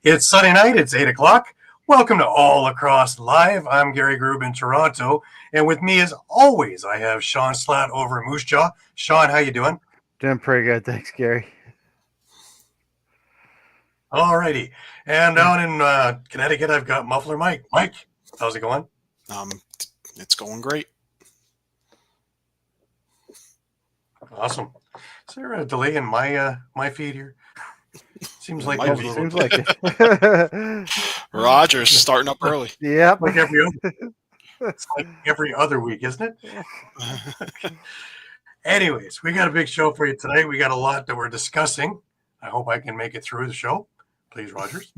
It's Sunday night. It's 8 o'clock. Welcome to All Lacrosse Live. I'm Gary Groob in Toronto. And with me, as always, I have Shawn Slaght over in Moose Jaw. Shawn, how you doing? Doing pretty good. Thanks, Gary. All righty. And down in Connecticut, I've got Muffler Mike. Mike, how's it going? It's going great. Awesome. Is there a delay in my feed here? Seems like Might there's be. a Seems little like it. Roger's starting up early. Yep. like it's like every other week, isn't it? Anyways, we got a big show for you tonight. We got a lot that we're discussing. I hope I can make it through the show. Please, Rogers.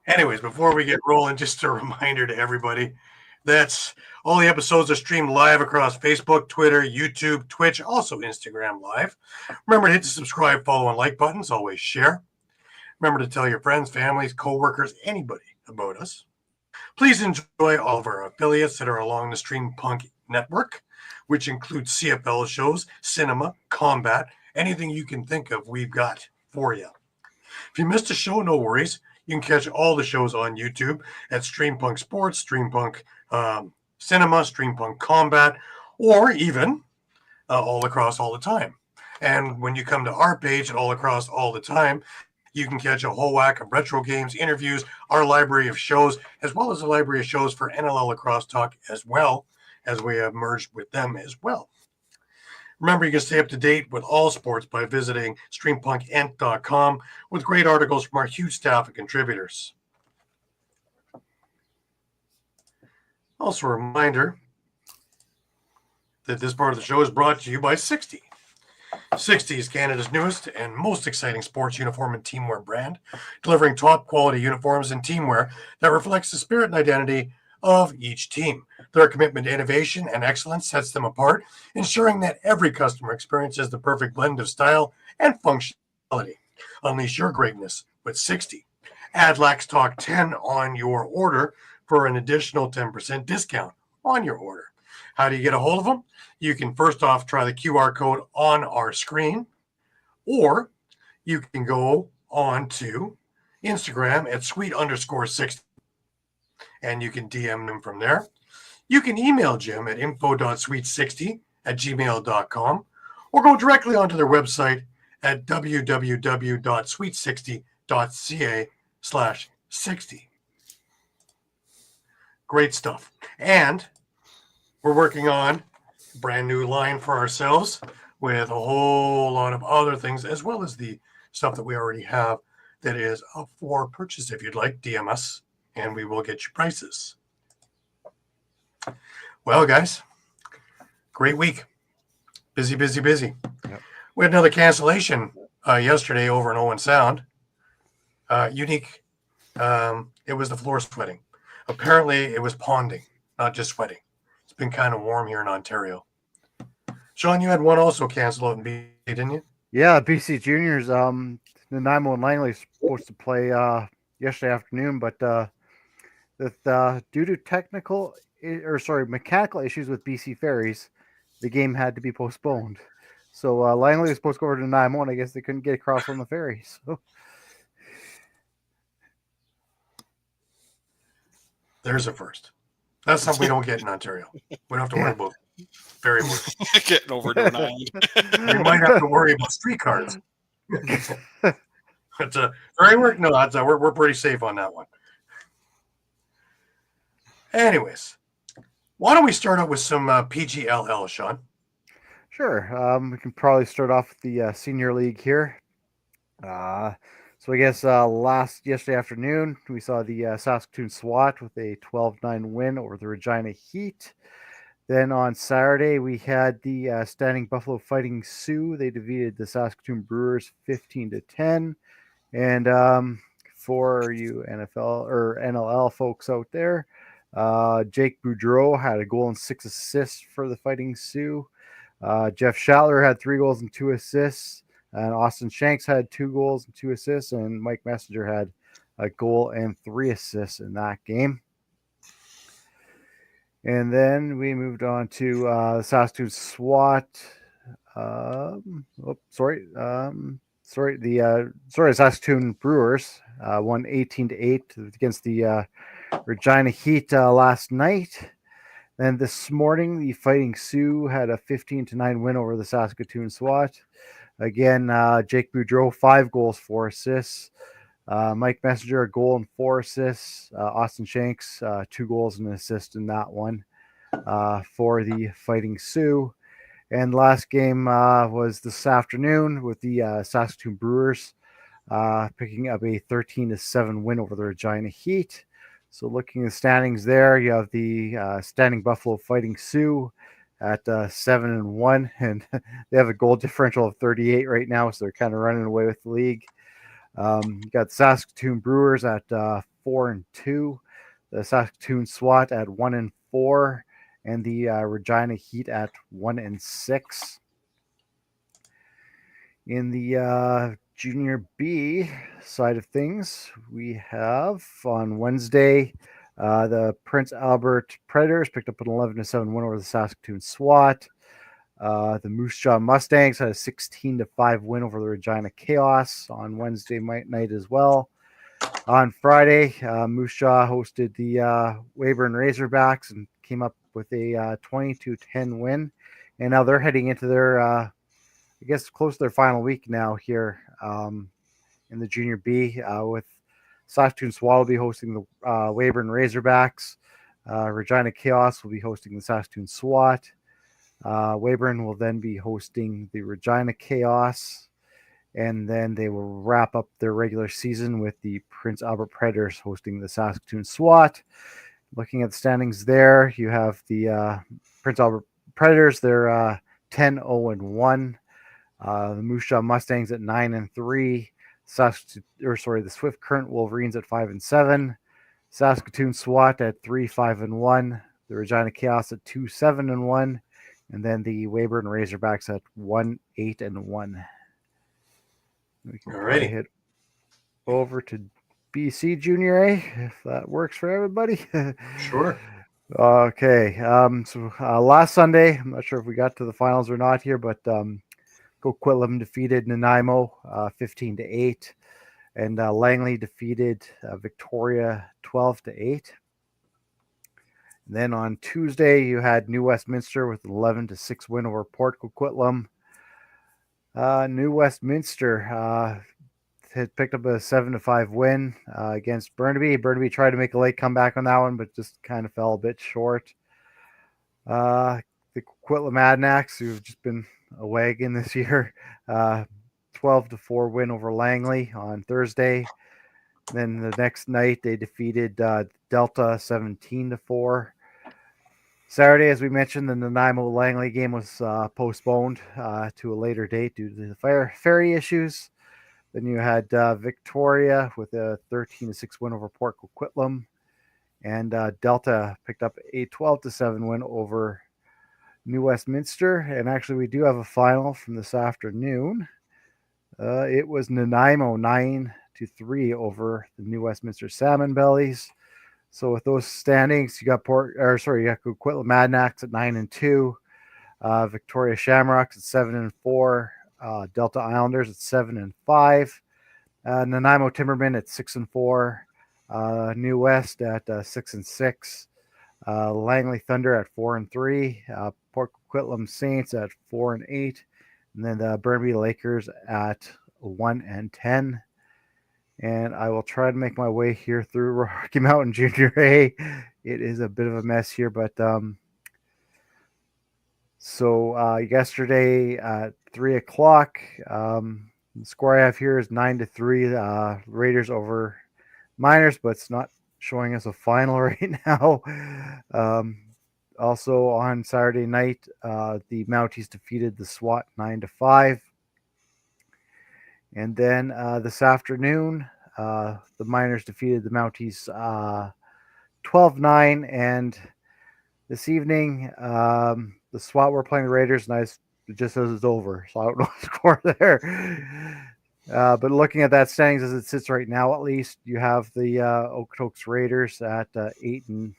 Anyways, before we get rolling, just a reminder to everybody that all the episodes are streamed live across Facebook, Twitter, YouTube, Twitch, also Instagram Live. Remember to hit the subscribe, follow, and like buttons. Always share. Remember to tell your friends, families, co-workers, anybody about us. Please enjoy all of our affiliates that are along the Streampunk network, which includes CFL shows, cinema, combat, anything you can think of, we've got for you. If you missed a show, no worries. You can catch all the shows on YouTube at Streampunk Sports, Streampunk Cinema, Streampunk Combat, or even All Across All the Time. And when you come to our page at All Across All the Time, you can catch a whole whack of retro games, interviews, our library of shows, as well as a library of shows for NLL Lacrosse Talk, as well as we have merged with them as well. Remember, you can stay up to date with all sports by visiting streampunkentertainment.com with great articles from our huge staff of contributors. Also, a reminder that this part of the show is brought to you by 60. 60 is Canada's newest and most exciting sports uniform and teamwear brand, delivering top quality uniforms and teamwear that reflects the spirit and identity of each team. Their commitment to innovation and excellence sets them apart, ensuring that every customer experiences the perfect blend of style and functionality. Unleash your greatness with 60. Add Lax Talk 10 on your order for an additional 10% discount on your order. How do you get a hold of them? You can first off try the QR code on our screen, or you can go on to Instagram at sweet_60, and you can DM them from there. You can email Jim at info.sweet60@gmail.com, or go directly onto their website at www.sweet60.ca/60. Great stuff. And we're working on a brand new line for ourselves with a whole lot of other things, as well as the stuff that we already have that is up for purchase. If you'd like, DM us and we will get you prices. Well, guys, great week. Busy. Yep. We had another cancellation yesterday over in Owen Sound. Unique. It was the floor sweating. Apparently, it was ponding, not just sweating. It's been kind of warm here in Ontario. Shawn, you had one also cancel out in BC, didn't you? Yeah, BC Juniors. The Nanaimo and Langley is supposed to play yesterday afternoon, but due to mechanical issues with BC Ferries, the game had to be postponed. So Langley was supposed to go over to Nanaimo, and I guess they couldn't get across on the ferry. So. There's a first. That's something we don't get in Ontario. We don't have to worry about ferry boat. Getting over to an island. We might have to worry about streetcars. It's a ferry work? No, we're pretty safe on that one. Anyways, why don't we start out with some PGLL, Shawn? Sure. We can probably start off with the senior league here. So I guess yesterday afternoon, we saw the Saskatoon SWAT with a 12-9 win over the Regina Heat. Then on Saturday, we had the Standing Buffalo Fighting Sioux. They defeated the Saskatoon Brewers 15-10. And for you NFL or NLL folks out there, Jake Boudreau had a goal and 6 assists for the Fighting Sioux. Jeff Schattler had 3 goals and 2 assists. And Austin Shanks had 2 goals and 2 assists. And Mike Messenger had a goal and 3 assists in that game. And then we moved on to the Saskatoon SWAT. Saskatoon Brewers won 18-8 against the Regina Heat last night. Then this morning, the Fighting Sioux had a 15-9 win over the Saskatoon SWAT. Again, Jake Boudreau, 5 goals, 4 assists. Mike Messenger, a goal and 4 assists. Austin Shanks, 2 goals and an assist in that one for the Fighting Sioux. And last game was this afternoon with the Saskatoon Brewers picking up a 13-7 win over the Regina Heat. So looking at the standings there, you have the standing Buffalo Fighting Sioux at 7-1, and they have a goal differential of 38 right now, so they're kind of running away with the league. You got Saskatoon Brewers at 4-2, the Saskatoon SWAT at 1-4, and the Regina Heat at 1-6. In the Junior B side of things, we have on Wednesday the Prince Albert Predators picked up an 11-7 win over the Saskatoon SWAT. The Moose Jaw Mustangs had a 16-5 win over the Regina Chaos on Wednesday night as well. On Friday, Moose Jaw hosted the Weyburn Razorbacks and came up with a 22-10 win. And now they're heading into their, I guess, close to their final week now here in the Junior B with Saskatoon SWAT will be hosting the Weyburn Razorbacks. Regina Chaos will be hosting the Saskatoon SWAT. Weyburn will then be hosting the Regina Chaos, and then they will wrap up their regular season with the Prince Albert Predators hosting the Saskatoon SWAT. Looking at the standings there, you have the Prince Albert Predators. They're 10-0-1. The Moose Jaw Mustangs at 9-3. The Swift Current Wolverines at 5-7. Saskatoon SWAT at 3-5-1. The Regina Chaos at 2-7-1. And then the Weyburn Razorbacks at 1-8-1. We can probably hit over to BC Junior A if that works for everybody. Sure. Okay. So last Sunday, I'm not sure if we got to the finals or not here, but Coquitlam defeated Nanaimo 15-8, and Langley defeated Victoria 12-8. And then on Tuesday, you had New Westminster with an 11-6 win over Port Coquitlam. New Westminster had picked up a 7-5 win against Burnaby. Burnaby tried to make a late comeback on that one, but just kind of fell a bit short. The Coquitlam Adnax, who've just been a wagon this year, 12-4 win over Langley on Thursday. Then the next night, they defeated Delta 17-4. Saturday, as we mentioned, the Nanaimo Langley game was postponed to a later date due to the ferry issues. Then you had Victoria with a 13-6 win over Port Coquitlam, and Delta picked up a 12-7 win over New Westminster. And actually, we do have a final from this afternoon. It was Nanaimo 9-3 over the New Westminster Salmon Bellies. So with those standings, you got Coquitlam Adnax at 9-2, Victoria Shamrocks at 7-4, Delta Islanders at 7-5, Nanaimo Timbermen at 6-4, New West at 6-6, Langley Thunder at 4-3, Port Coquitlam Saints at 4-8, and then the Burnaby Lakers at 1-10. And I will try to make my way here through Rocky Mountain Junior A. It is a bit of a mess here, but yesterday at 3:00, the score I have here is 9-3. Raiders over Miners, but it's not showing us a final right now. Also on Saturday night, the Mounties defeated the SWAT 9-5. And then this afternoon, the Miners defeated the Mounties 12-9. And this evening, the SWAT were playing the Raiders, and it just says it's over. So I don't know the score there. But looking at that standings as it sits right now, at least, you have the Okotoks Raiders at 8-0.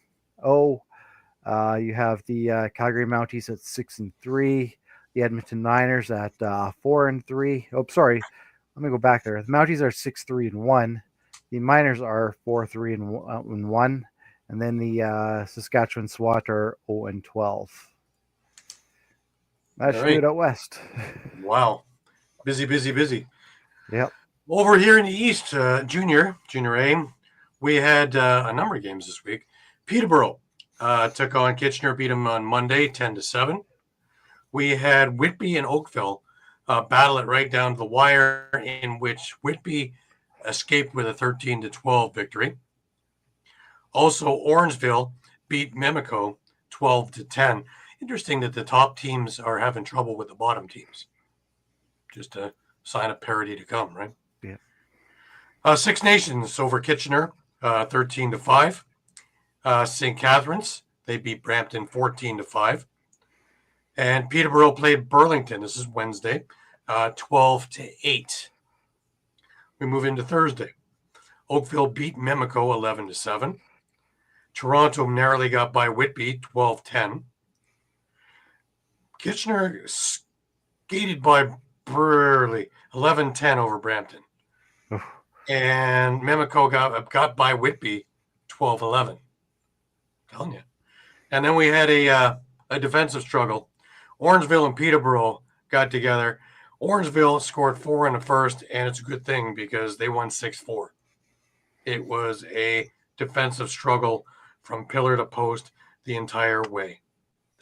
You have the Calgary Mounties at 6-3. The Edmonton Niners at 4-3. Oh, sorry. let me go back there. The Mounties are 6-3-1. The Miners are 4-3-1, and then the Saskatchewan SWAT are 0-12. That should do it out west. Wow. Busy. Yep. Over here in the East, Junior A, we had a number of games this week. Peterborough took on Kitchener, beat them on Monday, 10-7. We had Whitby and Oakville battle it right down to the wire, in which Whitby escaped with a 13-12 victory. Also, Orangeville beat Mimico 12-10. Interesting that the top teams are having trouble with the bottom teams. Just a sign of parity to come, right? Yeah. Six Nations over Kitchener, 13-5. St. Catharines, they beat Brampton 14-5. And Peterborough played Burlington. This is Wednesday, 12-8. We move into Thursday. Oakville beat Mimico 11-7. Toronto narrowly got by Whitby 12-10. Kitchener skated by Burley 11-10 over Brampton. Oof. And Mimico got by Whitby 12-11. Telling you. And then we had a defensive struggle. Orangeville and Peterborough got together. Orangeville scored 4 in the first, and it's a good thing because they won 6-4. It was a defensive struggle from pillar to post the entire way.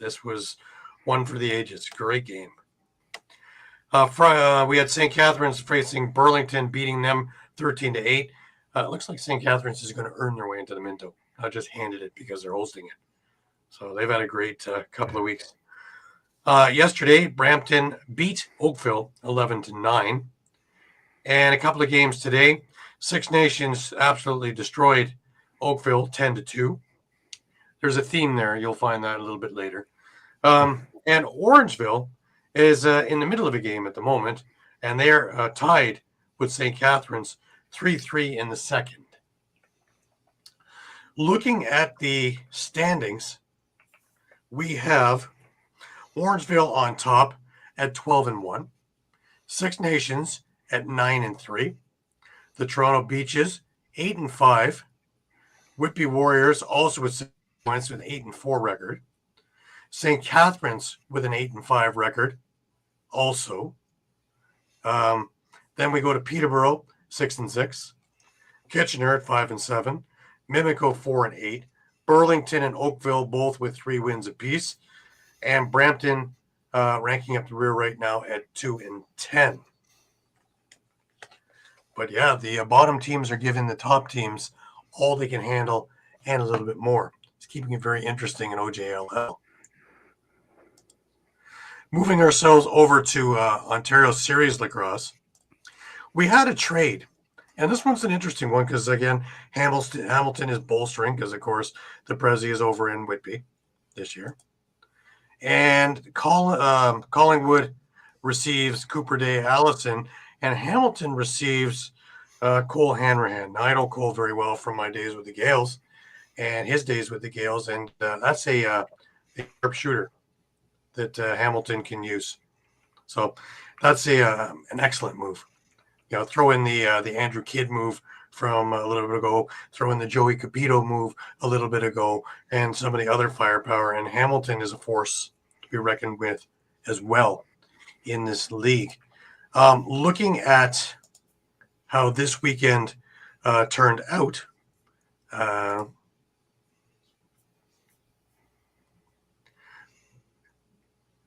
This was one for the ages. Great game. We had St. Catharines facing Burlington, beating them 13-8. It looks like St. Catharines is going to earn their way into the Minto, not just handed it because they're hosting it. So they've had a great couple of weeks. Yesterday, Brampton beat Oakville 11-9. And a couple of games today, Six Nations absolutely destroyed Oakville 10-2. There's a theme there. You'll find that a little bit later. And Orangeville is in the middle of a game at the moment, and they're tied with St. Catharines 3-3 in the second. Looking at the standings, we have Orangeville on top at 12-1, Six Nations at 9-3, the Toronto Beaches 8-5, Whitby Warriors also with 6 points with an 8-4 record, St. Catharines with an 8-5 record, also. Then we go to Peterborough 6-6, Kitchener at 5-7, Mimico 4-8, Burlington and Oakville both with 3 wins apiece, and Brampton ranking up the rear right now at 2-10. But yeah, the bottom teams are giving the top teams all they can handle and a little bit more. It's keeping it very interesting in OJLL. Moving ourselves over to Ontario Series Lacrosse, we had a trade. And this one's an interesting one because, again, Hamilton is bolstering because, of course, the Prezi is over in Whitby this year. And Collingwood receives Cooper Day Allison, and Hamilton receives Cole Hanrahan. Now, I know Cole very well from my days with the Gales and his days with the Gales, and that's a sharp shooter that Hamilton can use. So that's an excellent move. You know, throw in the Andrew Kidd move from a little bit ago, throw in the Joey Capito move a little bit ago, and some of the other firepower. And Hamilton is a force to be reckoned with as well in this league. Looking at how this weekend turned out,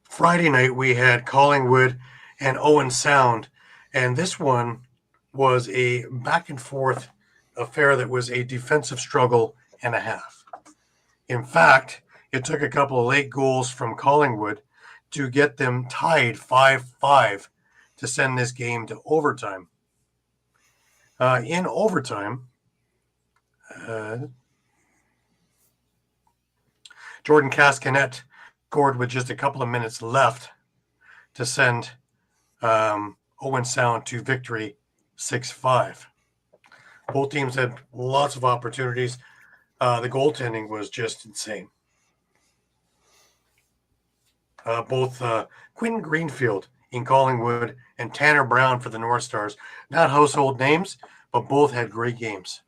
Friday night we had Collingwood and Owen Sound, and this one was a back and forth affair that was a defensive struggle and a half. In fact, it took a couple of late goals from Collingwood to get them tied 5-5 to send this game to overtime. In overtime, Jordan Cascanet scored with just a couple of minutes left to send Owen Sound to victory 6-5. Both teams had lots of opportunities. The goaltending was just insane. Both Quinn Greenfield in Collingwood, and Tanner Brown for the North Stars. Not household names, but both had great games.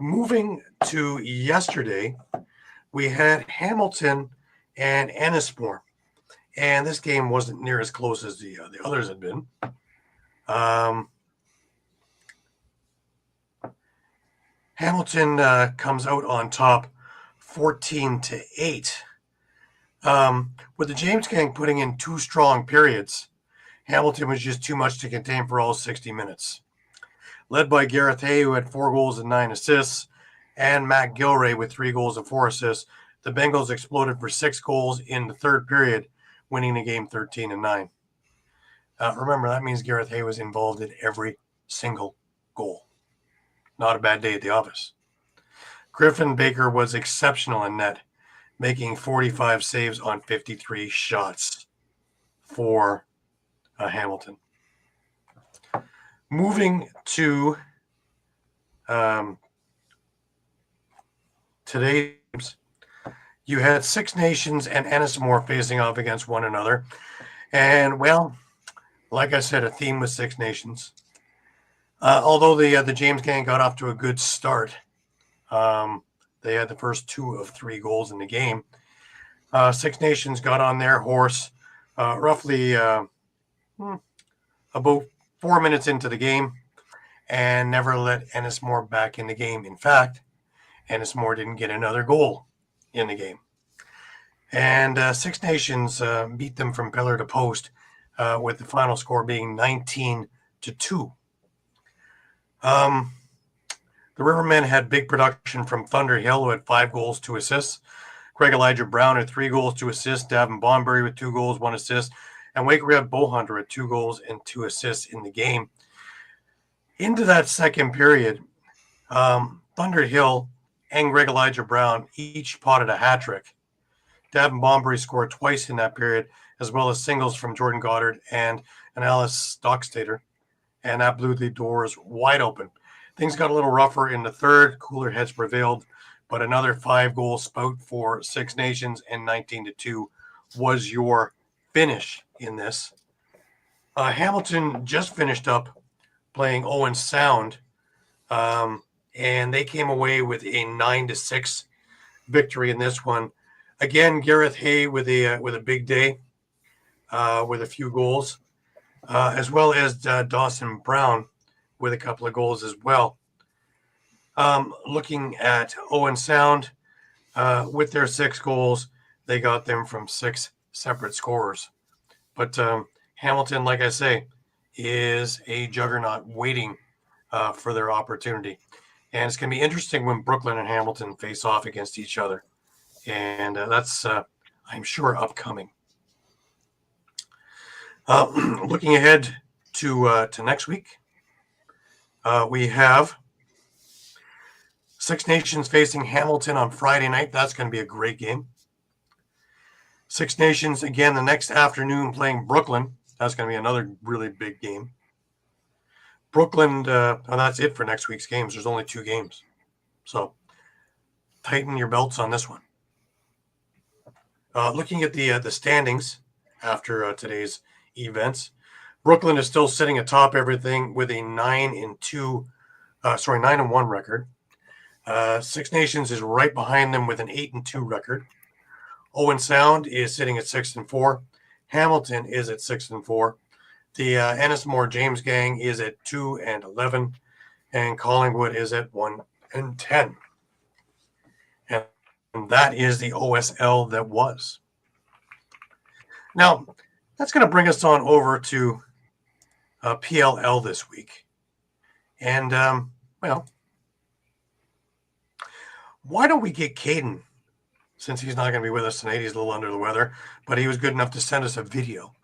Moving to yesterday, we had Hamilton and Ennismore, and this game wasn't near as close as the others had been. Hamilton comes out on top 14-8. With the James Gang putting in 2 strong periods, Hamilton was just too much to contain for all 60 minutes. Led by Gareth Hay, who had 4 goals and 9 assists, and Matt Gilray with 3 goals and 4 assists, the Bengals exploded for 6 goals in the third period, winning the game 13-9. Remember, that means Gareth Hay was involved in every single goal. Not a bad day at the office. Griffin Baker was exceptional in net, making 45 saves on 53 shots for Hamilton. Moving to today's games, you had Six Nations and Ennismore facing off against one another. And, well, like I said, a theme with Six Nations. Although the James Gang got off to a good start, they had the first 2 of 3 goals in the game. Six Nations got on their horse roughly about 4 minutes into the game and never let Ennismore back in the game. In fact, Ennismore didn't get another goal in the game. And Six Nations beat them from pillar to post with the final score being 19-2. The Rivermen had big production from Thunder Hill, who had 5 goals, 2 assists. Craig Elijah Brown had 3 goals, 2 assists. Davin Bonbury with 2 goals, 1 assist. And Wake Red Bowhunter had 2 goals and 2 assists in the game. Into that second period, Thunder Hill and Greg Elijah Brown each potted a hat trick. Davin Bonbury scored twice in that period, as well as singles from Jordan Goddard and an Alice Stockstater. And that blew the doors wide open. Things got a little rougher in the third. Cooler heads prevailed, but another 5-goal spout for Six Nations and 19-2 was your finish in this. Hamilton just finished up playing Owen Sound, and they came away with a 9-6 victory in this one. Again, Gareth Hay with a big day, with a few goals, as well as Dawson Brown with a couple of goals as well. Looking at Owen Sound, with their 6 goals, they got them from 6 separate scorers. But Hamilton, like I say, is a juggernaut waiting for their opportunity. And it's going to be interesting when Brooklyn and Hamilton face off against each other. And that's, I'm sure, upcoming. Looking ahead to next week, we have Six Nations facing Hamilton on Friday night. That's going to be a great game. Six Nations again the next afternoon playing Brooklyn. That's going to be another really big game. Brooklyn, and that's it for next week's games. There's only 2 games. So tighten your belts on this one. Looking at the standings after today's events, Brooklyn is still sitting atop everything with a 9-1 record. Six Nations is right behind them with an 8-2 record. Owen Sound is sitting at 6-4. Hamilton is at 6-4. The Ennismore James Gang is at 2-11, and Collingwood is at 1-10. And that is the OSL that was. Now, that's going to bring us on over to PLL this week. And, well, why don't we get Caden, since he's not going to be with us tonight? He's a little under the weather, but he was good enough to send us a video.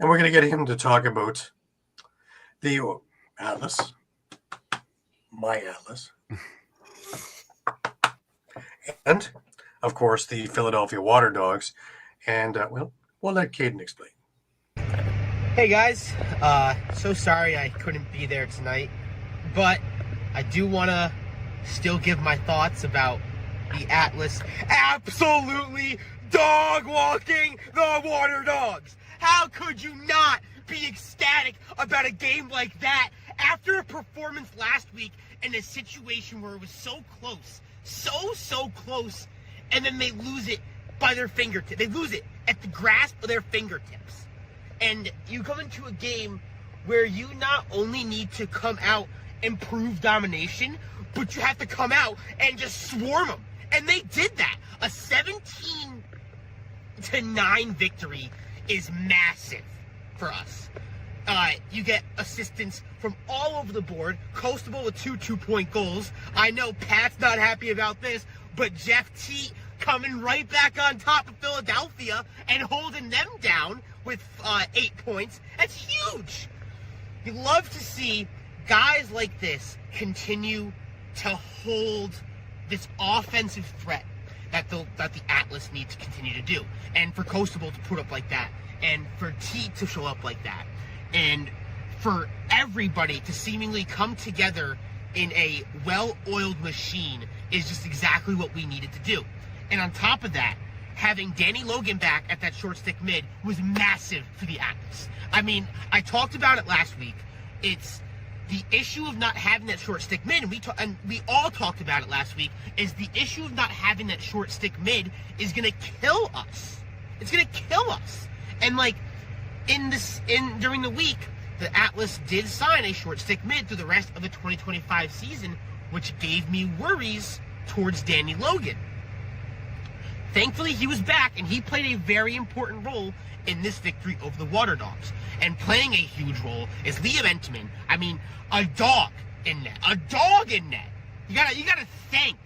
And we're going to get him to talk about the Atlas, my Atlas, and, of course, the Philadelphia Water Dogs. And, well, we'll let Caden explain. Hey guys, so sorry I couldn't be there tonight, but I do want to still give my thoughts about the Atlas absolutely dog walking the Water Dogs. How could you not be ecstatic about a game like that after a performance last week in a situation where it was so close, so close, and then they lose it by their fingertips. They lose it at the grasp of their fingertips. And you come into a game where you not only need to come out and prove domination, but you have to come out and just swarm them. And they did that. A 17-9 victory is massive for us. You get assistance from all over the board. Kostiuk with 2 2-point goals. I know Pat's not happy about this, but Jeff Teat coming right back on top of Philadelphia and holding them down with 8 points. That's huge. You love to see guys like this continue to hold this offensive threat that the Atlas need to continue to do. And for Kostiuk to put up like that, and for Teat to show up like that, and for everybody to seemingly come together in a well-oiled machine is just exactly what we needed to do. And on top of that, having Danny Logan back at that short stick mid was massive for the Atlas. I mean, I talked about it last week. It's the issue of not having that short stick mid, and we all talked about it last week, is the issue of not having that short stick mid is going to kill us. It's going to kill us. And like, during the week, the Atlas did sign a short stick mid through the rest of the 2025 season, which gave me worries towards Danny Logan. Thankfully, he was back, and he played a very important role in this victory over the Water Dogs. And playing a huge role is Liam Entenmann. I mean, a dog in net. A dog in net. You gotta thank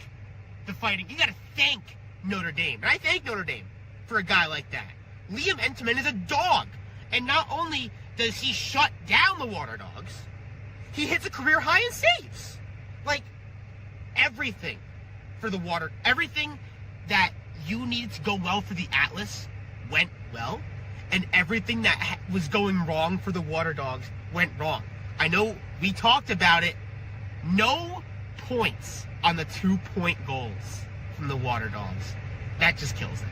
the fighting. You gotta thank Notre Dame. And I thank Notre Dame for a guy like that. Liam Entenmann is a dog. And not only does he shut down the Water Dogs, he hits a career high in saves. Like, everything for the Water, everything that you needed to go well for the Atlas went well, and everything that was going wrong for the Water Dogs went wrong. I know we talked about it. No points on the 2-point goals from the Water Dogs. That just kills it.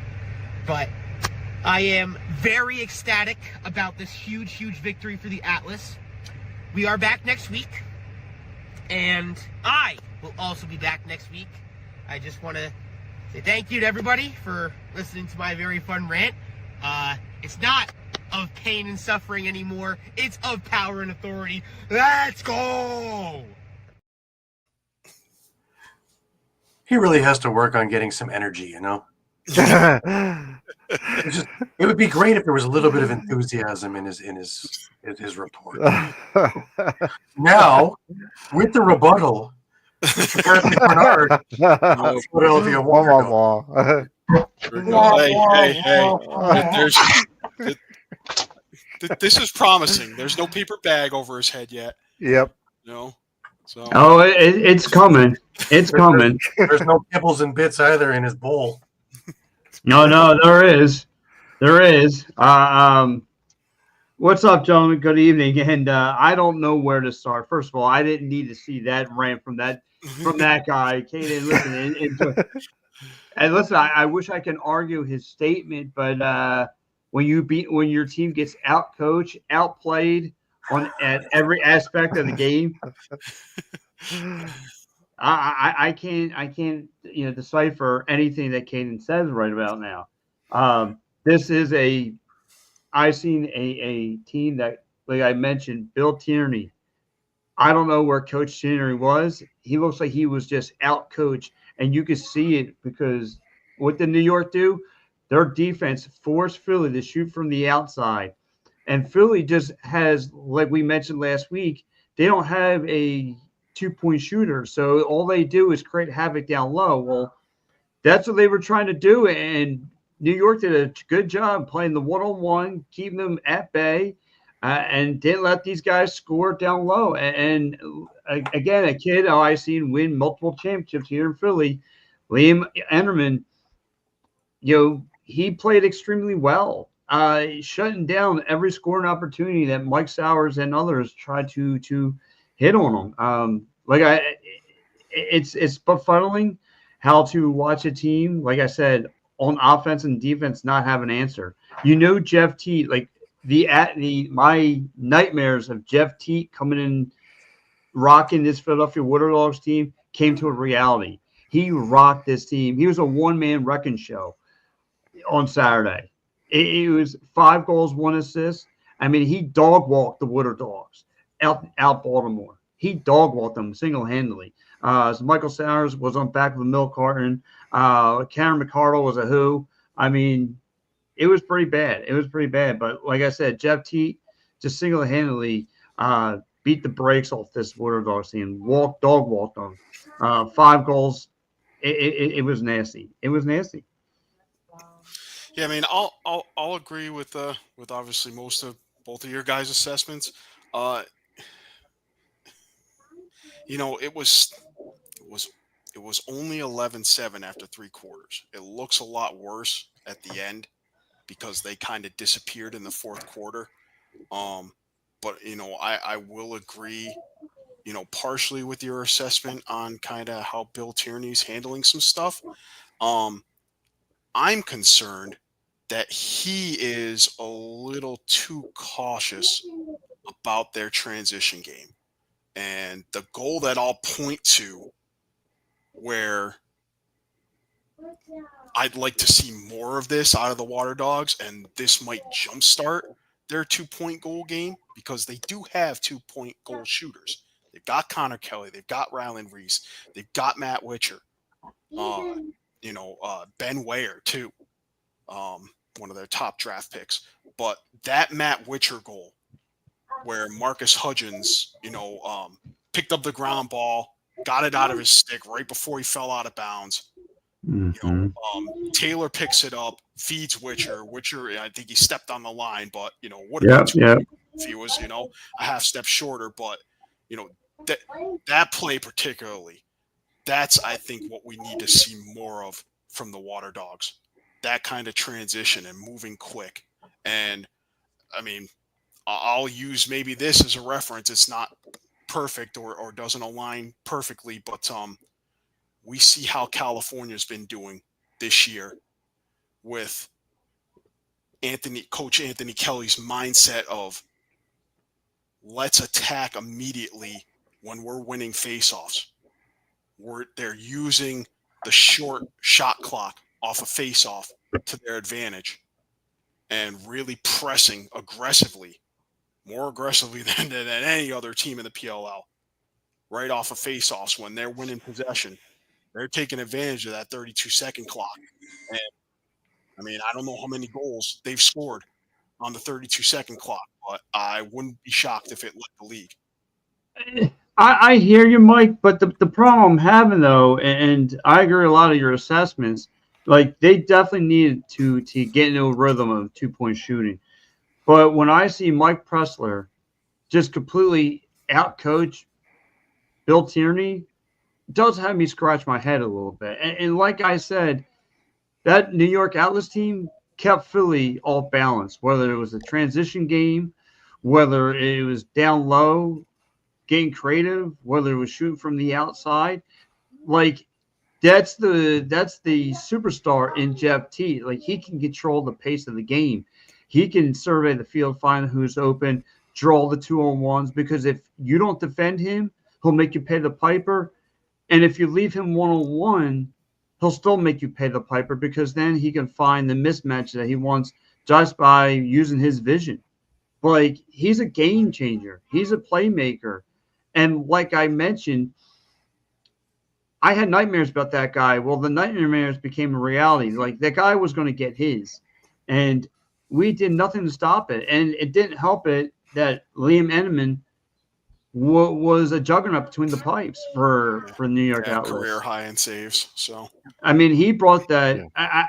But I am very ecstatic about this huge victory for the Atlas. We are back next week, and I will also be back next week. I just want to say thank you to everybody for listening to my very fun rant. It's not of pain and suffering anymore. It's of power and authority. Let's go! He really has to work on getting some energy, you know? It would be great if there was a little bit of enthusiasm in his report. Now, with the rebuttal, Mr. Patrick Bernard, Philadelphia Water Hey. This is promising. There's no paper bag over his head yet. Yep. No. So. Oh, it's coming. It's coming. There's no kibbles and bits either in his bowl. No, there is. There is. What's up, gentlemen? Good evening. And I don't know where to start. First of all, I didn't need to see that rant from that guy. Caden, listen. And listen, I wish I can argue his statement, but when your team gets outcoached, outplayed at every aspect of the game, I can't decipher anything that Caden says right about now. This is I've seen a team that, like I mentioned, Bill Tierney. I don't know where Coach Tierney was. He looks like he was just out coached, and you could see it because what did New York do? Their defense forced Philly to shoot from the outside. And Philly just has, like we mentioned last week, they don't have a 2-point shooter. So all they do is create havoc down low. Well, that's what they were trying to do. And New York did a good job playing the one-on-one, keeping them at bay, and didn't let these guys score down low. And again, a kid I've seen win multiple championships here in Philly, Liam Entenmann, he played extremely well, shutting down every scoring opportunity that Mike Sowers and others tried to hit on him. It's befuddling how to watch a team, like I said, on offense and defense not have an answer. Jeff Teat, like my nightmares of Jeff Teat coming in, rocking this Philadelphia Water Dogs team came to a reality. He rocked this team. He was a one-man wrecking show on Saturday. It was 5 goals, 1 assist. I mean, he dog walked the Water Dogs out Baltimore. He dog walked them single-handedly. So Michael Sanders was on back of a milk carton. Karen McCardle was a who. I mean, it was pretty bad. It was pretty bad. But like I said, Jeff Teat just single-handedly beat the brakes off this Water Dogs team. Dog walked them. 5 goals. It was nasty. It was nasty. Yeah, I mean, I'll agree with obviously both of your guys' assessments. It was only 11-7 after 3 quarters. It looks a lot worse at the end because they kind of disappeared in the 4th quarter. But I will agree, partially with your assessment on kind of how Bill Tierney's handling some stuff. I'm concerned that he is a little too cautious about their transition game. And the goal that I'll point to where I'd like to see more of this out of the Water Dogs, and this might jumpstart their 2-point goal game, because they do have 2-point goal shooters. They've got Connor Kelly. They've got Ryland Reese. They've got Matt Witcher. Ben Ware, too. One of their top draft picks. But that Matt Witcher goal where Marcus Hudgens, picked up the ground ball, got it out of his stick right before he fell out of bounds. Mm-hmm. Taylor picks it up, feeds Witcher. Witcher, I think he stepped on the line, but would have been if he was, a half step shorter. But that play particularly, that's I think what we need to see more of from the Water Dogs. That kind of transition and moving quick. And I mean, I'll use maybe this as a reference. It's not perfect or doesn't align perfectly, but we see how California's been doing this year with Coach Anthony Kelly's mindset of let's attack immediately when we're winning faceoffs. They're using the short shot clock off a faceoff to their advantage and really pressing aggressively, more aggressively than any other team in the PLL, right off of faceoffs when they're winning possession. They're taking advantage of that 32-second clock. And I mean, I don't know how many goals they've scored on the 32-second clock, but I wouldn't be shocked if it led the league. I hear you, Mike, but the problem I'm having, though, and I agree with a lot of your assessments, like they definitely needed to get into a rhythm of 2-point shooting. But when I see Mike Pressler just completely outcoach Bill Tierney, it does have me scratch my head a little bit. And like I said, that New York Atlas team kept Philly off balance, whether it was a transition game, whether it was down low, getting creative, whether it was shooting from the outside. Like that's the superstar in Jeff Teat. Like he can control the pace of the game. He can survey the field, find who's open, draw the 2-on-1s, because if you don't defend him, he'll make you pay the piper. And if you leave him 1-on-1, he'll still make you pay the piper, because then he can find the mismatch that he wants just by using his vision. But like he's a game changer. He's a playmaker. And like I mentioned, I had nightmares about that guy. Well, the nightmares became a reality. Like that guy was going to get his. And we did nothing to stop it. And it didn't help it that Liam Enneman was a juggernaut between the pipes for New York Atlas. Career high in saves. So I mean, he brought that.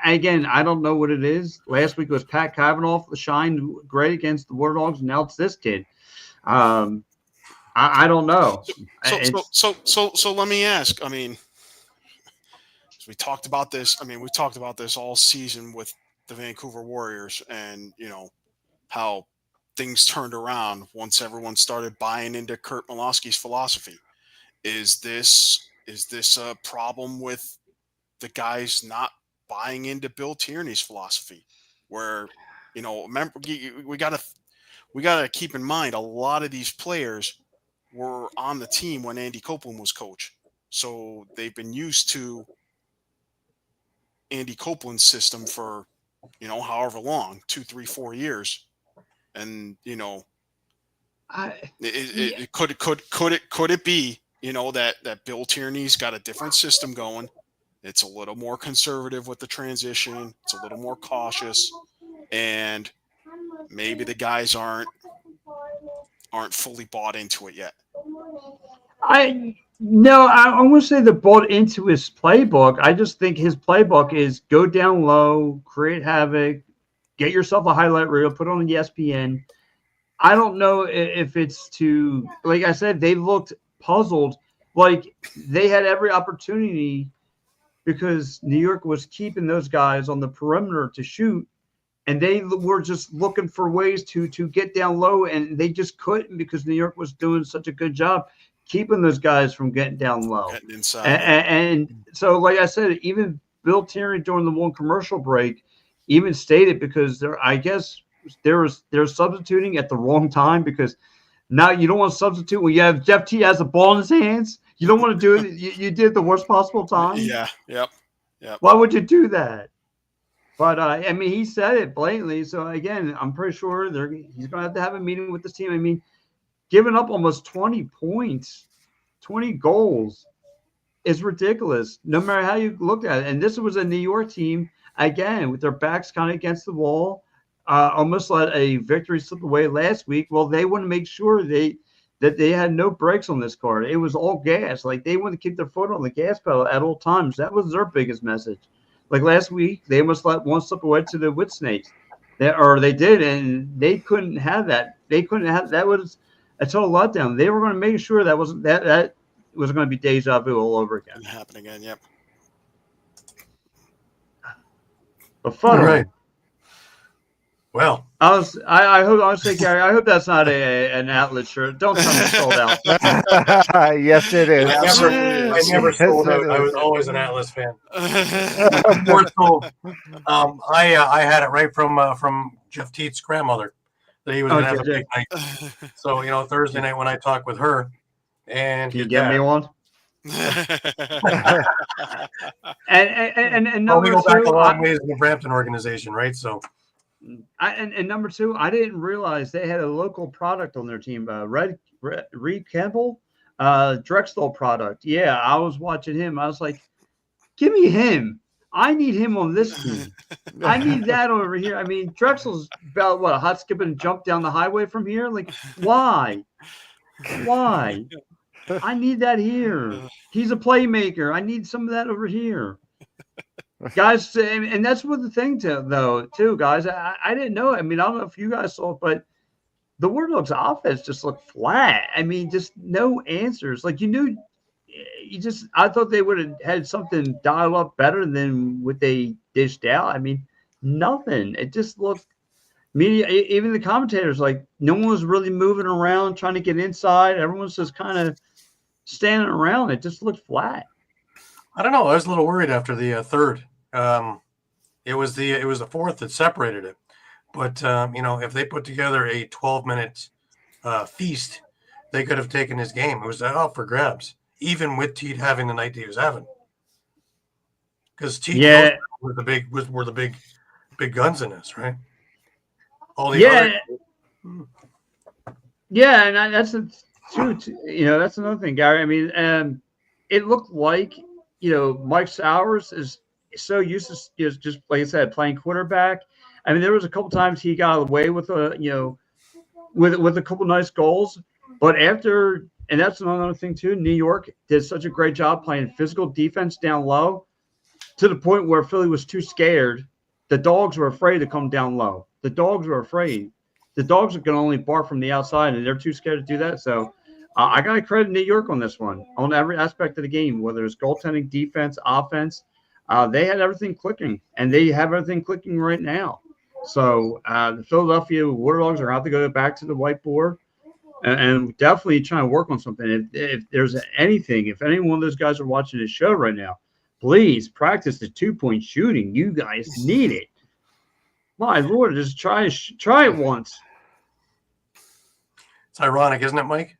Again, I don't know what it is. Last week was Pat Kavanaugh shined great against the Water Dogs, and now it's this kid. I don't know. So let me ask. I mean, we talked about this. I mean, we talked about this all season with the Vancouver Warriors, and how things turned around once everyone started buying into Kurt Malosky's philosophy. Is this a problem with the guys not buying into Bill Tierney's philosophy? Where remember we got to we got to keep in mind a lot of these players were on the team when Andy Copeland was coach. So they've been used to Andy Copeland's system for, however long, 2, 3, 4 years. And, could it be, that Bill Tierney's got a different system going? It's a little more conservative with the transition. It's a little more cautious, and maybe the guys aren't fully bought into it yet. No, I won't say they're bought into his playbook. I just think his playbook is go down low, create havoc, get yourself a highlight reel, put on the ESPN. I don't know if it's to, like I said, they looked puzzled. Like they had every opportunity because New York was keeping those guys on the perimeter to shoot, and they were just looking for ways to get down low, and they just couldn't because New York was doing such a good job keeping those guys from getting down low. Getting inside. And so, like I said, even Bill Tierney during the one commercial break even stated, because they're substituting at the wrong time, because now you don't want to substitute when you have Jeff T has the ball in his hands. You don't want to do it. You did the worst possible time. Yeah. Yep. Why would you do that? But I mean, he said it blatantly. So again, I'm pretty sure he's going to have a meeting with this team. I mean, giving up almost 20 points, 20 goals is ridiculous, no matter how you look at it. And this was a New York team, again, with their backs kind of against the wall, almost let a victory slip away last week. Well, they want to make sure that they had no brakes on this card. It was all gas. Like, they want to keep their foot on the gas pedal at all times. That was their biggest message. Like last week, they almost let one slip away to the Wood Snakes. They did, and they couldn't have that. That was a total letdown. They were going to make sure that was going to be deja vu all over again. Happen again, yep. But fun, right? Well, I say, Gary, I hope that's not an Atlas shirt. Don't tell me sold out. Yes, it is. I never sold out. I was always an Atlas fan. More so, I had it right from Jeff Teet's grandmother that he was going to have a big night. So Thursday night when I talked with her, and can you get me one? and we go back a long ways in the Brampton organization, right? So. And number two, I didn't realize they had a local product on their team. Reed Campbell, Drexel product. Yeah, I was watching him. I was like, give me him. I need him on this team. I need that over here. I mean, Drexel's about a hot skip and jump down the highway from here. Like, why? I need that here. He's a playmaker. I need some of that over here. Guys, and that's what the thing too, guys. I didn't know. I mean, I don't know if you guys saw it, but the War Dogs offense just looked flat. I mean, just no answers. Like I thought they would have had something dialed up better than what they dished out. I mean, nothing. It just looked. Even the commentators, like, no one was really moving around trying to get inside. Everyone's just kind of standing around. It just looked flat. I don't know. I was a little worried after the third. It was the fourth that separated it. But if they put together a 12-minute feast, they could have taken his game. It was up for grabs, even with Teet having the night that he was having. Because Teet were the big guns in this, right? All the and that's that's another thing, Gary. I mean, it looked like. Mike Sowers is so used to just like I said, playing quarterback. I mean, there was a couple times he got away with with a couple nice goals, but after, and that's another thing too. New York did such a great job playing physical defense down low, to the point where Philly was too scared. The Dogs were afraid to come down low. The Dogs were afraid. The Dogs are going to only bark from the outside, and they're too scared to do that. So. I got to credit New York on this one, on every aspect of the game, whether it's goaltending, defense, offense. They had everything clicking, and they have everything clicking right now. So the Philadelphia War Dogs are going to have to go back to the whiteboard and definitely trying to work on something. If there's anything, if any one of those guys are watching this show right now, please practice the 2-point shooting. You guys need it. My Lord, just try it once. It's ironic, isn't it, Mike?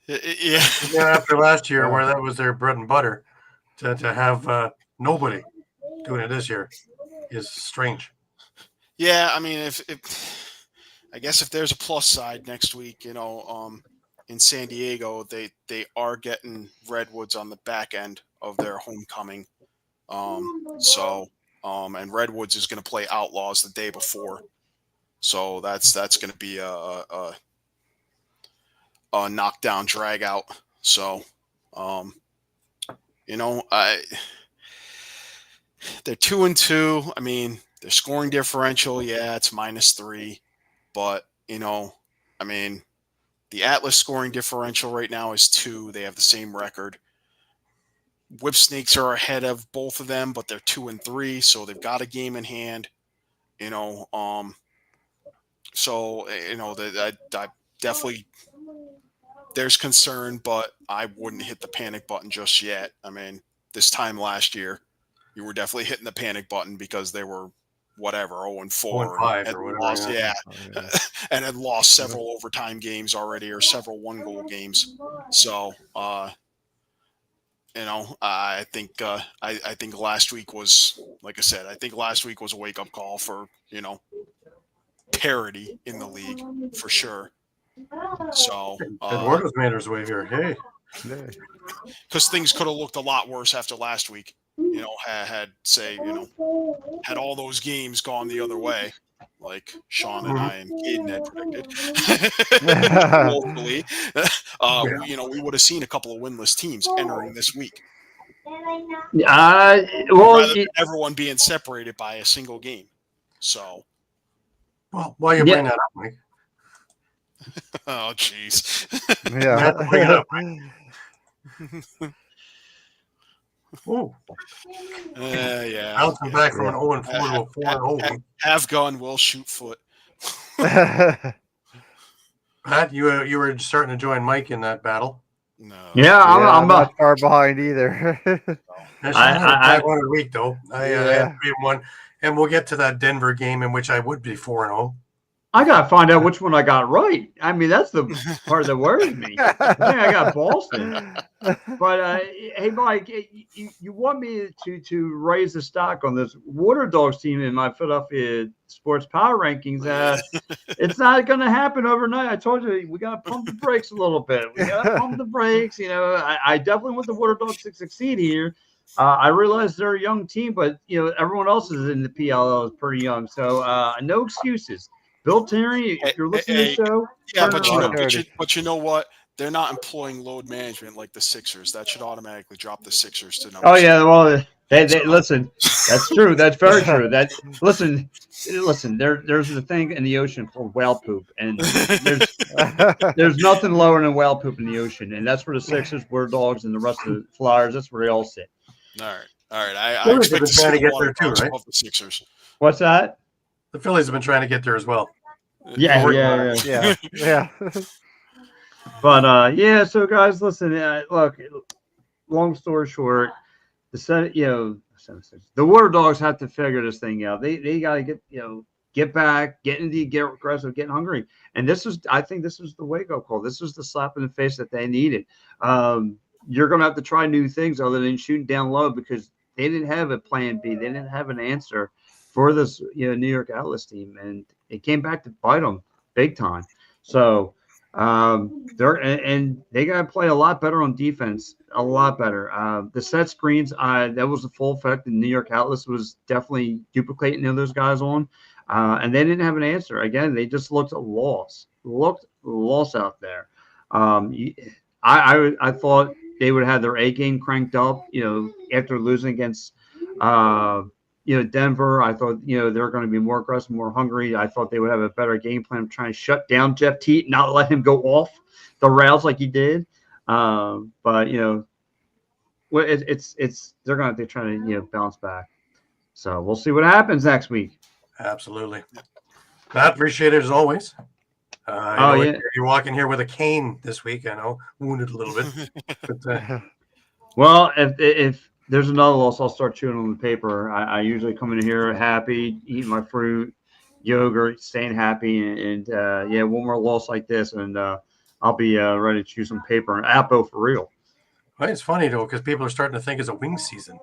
Yeah. Yeah, after last year, where that was their bread and butter, to have nobody doing it this year is strange. Yeah, I mean, if I guess if there's a plus side next week, in San Diego, they are getting Redwoods on the back end of their homecoming. And Redwoods is going to play Outlaws the day before, so that's going to be a knockdown drag out. So, they're 2-2. I mean, their scoring differential, yeah, it's -3, but I mean, the Atlas scoring differential right now is 2. They have the same record. Whip Snakes are ahead of both of them, but they're 2-3, so they've got a game in hand. I definitely there's concern, but I wouldn't hit the panic button just yet. I mean, this time last year, you were definitely hitting the panic button because they were 0-4 0-5 or whatever. Lost, yeah. And had lost several overtime games already or several 1-goal games. So, I think last week was, like I said, last week was a wake up call for parity in the league for sure. So Eduardo's made his way here. Hey, because things could have looked a lot worse after last week. Had all those games gone the other way, like Shawn and I and Caden had predicted. Locally, we would have seen a couple of winless teams entering this week. Everyone being separated by a single game. So, well, why you bring that up, Mike? Oh, jeez. Yeah. Bring it up, Mike. Oh, yeah. bouncing back from an 0-4 to a 4-0. Have gun, will shoot foot. Pat, you were starting to join Mike in that battle. No. Yeah, I'm not far behind either. That's a 500 week though. I had 3-1, and we'll get to that Denver game in which I would be 4-0. I gotta find out which one I got right. I mean, that's the part that worries me. I think I got Boston. But hey, Mike, you want me to raise the stock on this Water Dogs team in my Philadelphia Sports Power Rankings? It's not going to happen overnight. I told you we got to pump the brakes a little bit. We got to pump the brakes. I definitely want the Water Dogs to succeed here. I realize they're a young team, but everyone else is in the PLL is pretty young, so no excuses. Bill Terry, if you're listening to the show, yeah, but you know what? They're not employing load management like the Sixers. That should automatically drop the Sixers to number. Oh yeah, well, they listen. That's true. That's very true. Listen. There's the thing in the ocean called whale poop, and there's nothing lower than whale poop in the ocean, and that's where the Sixers, Water Dogs, and the rest of the Flyers. That's where they all sit. All right. I expect to see get there too, right? Of the Sixers. What's that? The Phillies have been trying to get there as well. Yeah. But so guys, listen. Look, long story short, the Water Dogs have to figure this thing out. They got to get back, get aggressive, get hungry. And I think this was the wake up call. This was the slap in the face that they needed. You're going to have to try new things other than shooting down low because they didn't have a plan B. They didn't have an answer for this New York Atlas team, and it came back to bite them big time. So they got to play a lot better on defense, a lot better. The set screens, that was the full effect. And New York Atlas was definitely duplicating those guys on, and they didn't have an answer. Again, they just looked lost out there. I thought they would have their A game cranked up, after losing against Denver. I thought, they're going to be more aggressive, more hungry. I thought they would have a better game plan of trying to shut down Jeff Teat, not let him go off the rails like he did. But they're going to have to try to, balance back. So we'll see what happens next week. Absolutely. Matt, appreciate it as always. You're walking here with a cane this week. I know, wounded a little bit. But, well, if there's another loss, I'll start chewing on the paper. I usually come in here happy, eating my fruit, yogurt, staying happy, and yeah, one more loss like this, and I'll be ready to chew some paper and apple for real. Well, it's funny though because people are starting to think it's a wing season.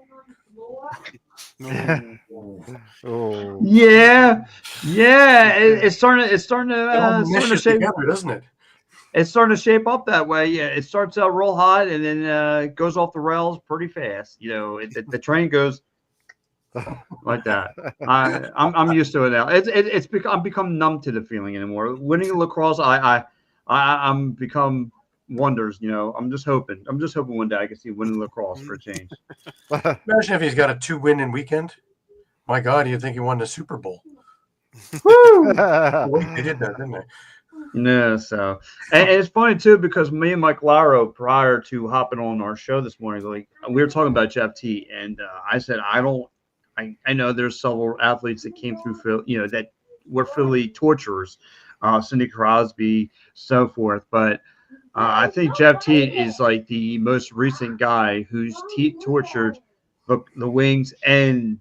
Oh, Yeah, it's starting to It all meshes shape. together, doesn't it? It's starting to shape up that way. Yeah, it starts out real hot and then goes off the rails pretty fast. You know, the train goes like that. I'm used to it now. I'm become numb to the feeling anymore. Winning lacrosse, I'm become wonders. You know, I'm just hoping one day I can see winning lacrosse for a change. Imagine if he's got a 2-win weekend. My God, you'd think he won the Super Bowl. Woo! Wait, they did that, didn't they? No, so and it's funny too because me and Mike Laro, prior to hopping on our show this morning, like we were talking about Jeff T, and I said I know there's several athletes that came through Philly, you know, that were Philly torturers, Cindy Crosby, so forth, but I think Jeff T is like the most recent guy who's tortured the Wings and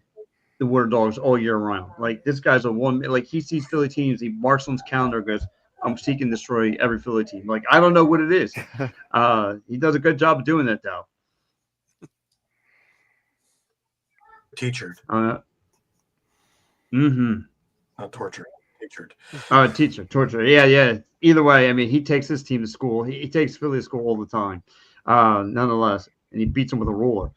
the War Dogs all year round. Like this guy's a one. Like he sees Philly teams, he marks on his calendar, goes, "I'm seeking to destroy every Philly team." Like I don't know what it is. He does a good job of doing that though. Teachered. Not tortured. Teachered. Teacher, torture. Yeah. Either way, I mean, he takes his team to school. He takes Philly to school all the time. Nonetheless, and he beats them with a ruler,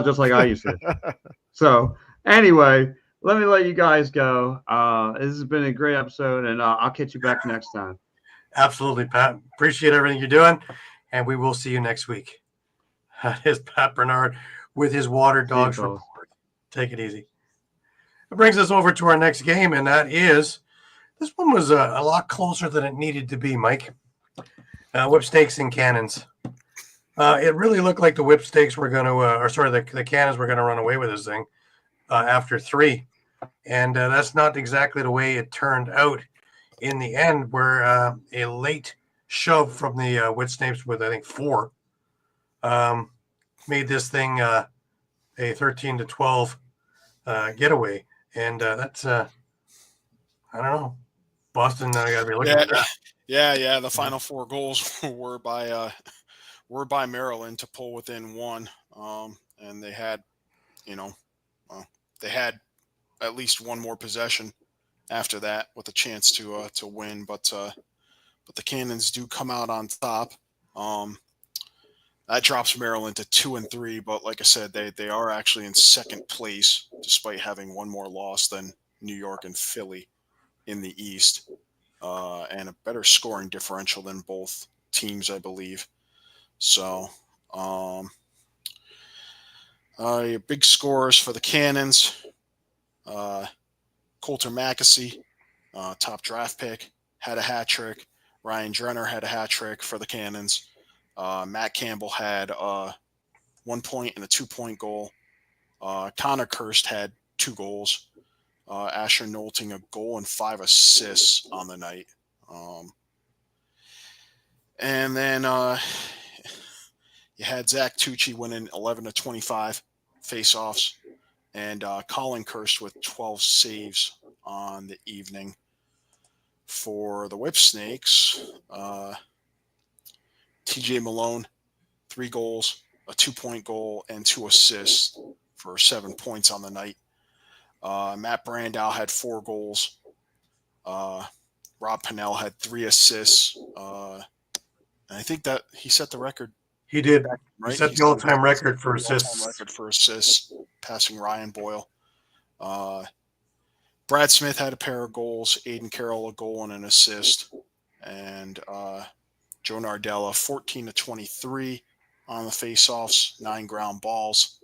just like I used to. So anyway, let me let you guys go. This has been a great episode, and I'll catch you back next time. Absolutely, Pat. Appreciate everything you're doing, and we will see you next week. That is Pat Bernard with his Water Dogs report. Take it easy. It brings us over to our next game, and that is, this one was a lot closer than it needed to be, Mike. Whip stakes and cannons. It really looked like the whip stakes were going to, the cannons were going to run away with this thing after 3. And that's not exactly the way it turned out in the end, where a late shove from the whip stakes with, I think, 4 made this thing a 13-12 getaway. And that's, I don't know. Boston, I got to be looking at that. Yeah. The final 4 goals were by Maryland to pull within 1, and they had, they had at least one more possession after that with a chance to win, but the Cannons do come out on top. That drops Maryland to 2-3, but like I said, they are actually in second place despite having one more loss than New York and Philly in the East, and a better scoring differential than both teams, I believe. So, big scores for the Cannons. Coulter Mackesy, top draft pick, had a hat trick. Ryan Drenner had a hat trick for the Cannons. Matt Campbell had 1 point and a 2-point goal. Connor Kirst had 2 goals. Asher Nolting a goal and 5 assists on the night. And then you had Zach Tucci winning 11-25 faceoffs, and Colin Kirst with 12 saves on the evening. For the Whip Snakes, TJ Malone, 3 goals, a 2-point goal, and 2 assists for 7 points on the night. Matt Brandow had 4 goals. Rob Pennell had 3 assists. And I think that he set the record. He did. Right? He set the all-time record for assists. Passing Ryan Boyle. Brad Smith had a pair of goals. Aiden Carroll a goal and an assist. And Joe Nardella, 14-23 on the faceoffs, 9 ground balls.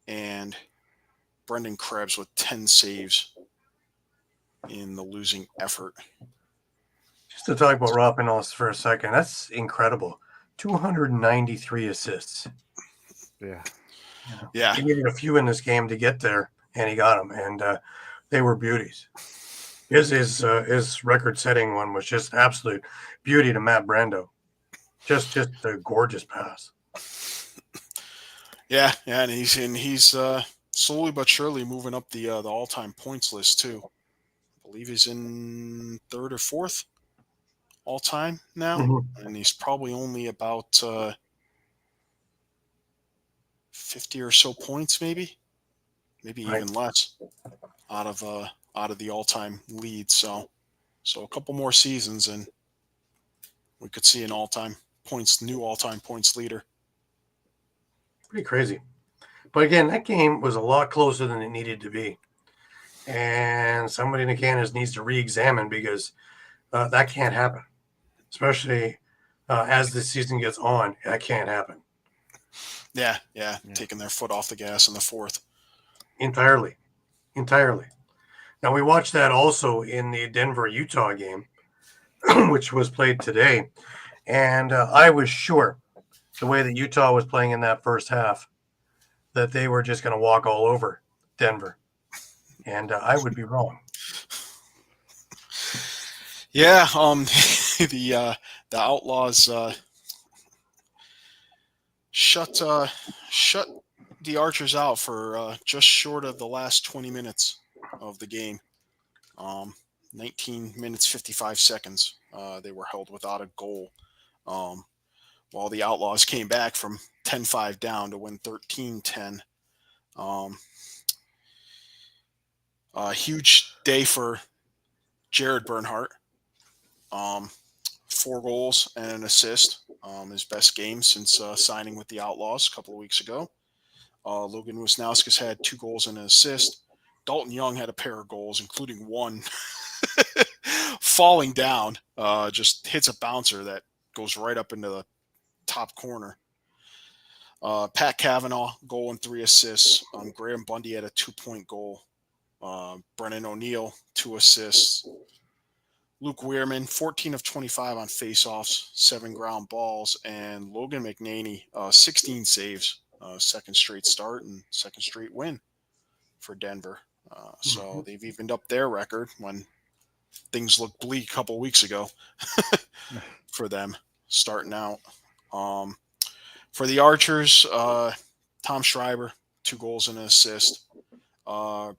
And Brendan Krebs with 10 saves in the losing effort. Just to talk about Rob Pennell for a second, that's incredible. 293 assists. Yeah. Yeah. He needed a few in this game to get there, and he got them, and they were beauties. His record-setting one was just absolute beauty to Matt Brando. Just a gorgeous pass. Yeah, and he's slowly but surely moving up the all-time points list too. believe he's in third or fourth all time now, Mhm. and he's probably only about 50 or so points, maybe Right. even less out of the all time lead. So a couple more seasons, and we could see an new all time points leader. Pretty crazy. But again, that game was a lot closer than it needed to be. And somebody in the Canada's needs to re-examine because that can't happen, especially as the season gets on. That can't happen Yeah, taking their foot off the gas in the fourth. entirely. Now, we watched that also in the Denver-Utah game, which was played today. And I was sure the way that Utah was playing in that first half that they were just going to walk all over Denver. And I would be wrong. Yeah, the Outlaws shut the Archers out for just short of the last 20 minutes of the game. 19 minutes 55 seconds. They were held without a goal. While the Outlaws came back from 10-5 down to win 13-10. A huge day for Jared Bernhardt. 4 goals and an assist. His best game since signing with the Outlaws a couple of weeks ago. Logan Wisnauskas had 2 goals and an assist. Dalton Young had a pair of goals, including one falling down. Just hits a bouncer that goes right up into the top corner. Pat Cavanaugh, goal and 3 assists. Graham Bundy had a 2-point goal. Brennan O'Neill, 2 assists. Luke Weirman, 14 of 25 on faceoffs, 7 ground balls, and Logan McNaney, 16 saves, second straight start and second straight win for Denver. So they've evened up their record when things looked bleak a couple weeks ago for them starting out. For the Archers, Tom Schreiber, 2 goals and an assist.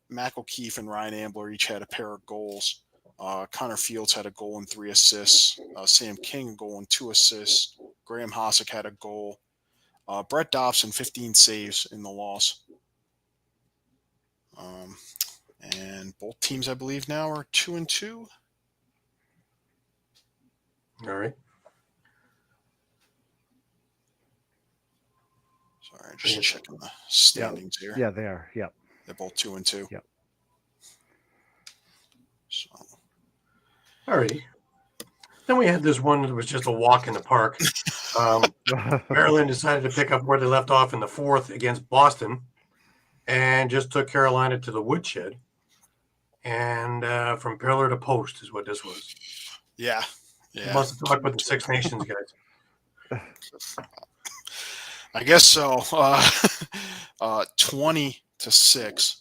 Mac O'Keefe and Ryan Ambler each had a pair of goals. Connor Fields had a goal and 3 assists. Sam King, a goal and 2 assists. Graham Hossack had a goal. Brett Dobson, 15 saves in the loss. And both teams, I believe, now are 2-2. All right. Sorry, just checking the standings here. Yeah, they are. Yep. They're both 2-2. Yep. So. All righty. Then we had this one that was just a walk in the park. Maryland decided to pick up where they left off in the fourth against Boston and just took Carolina to the woodshed. And from pillar to post is what this was. Yeah. You must have talked with the Six Nations guys. I guess so. 20-6.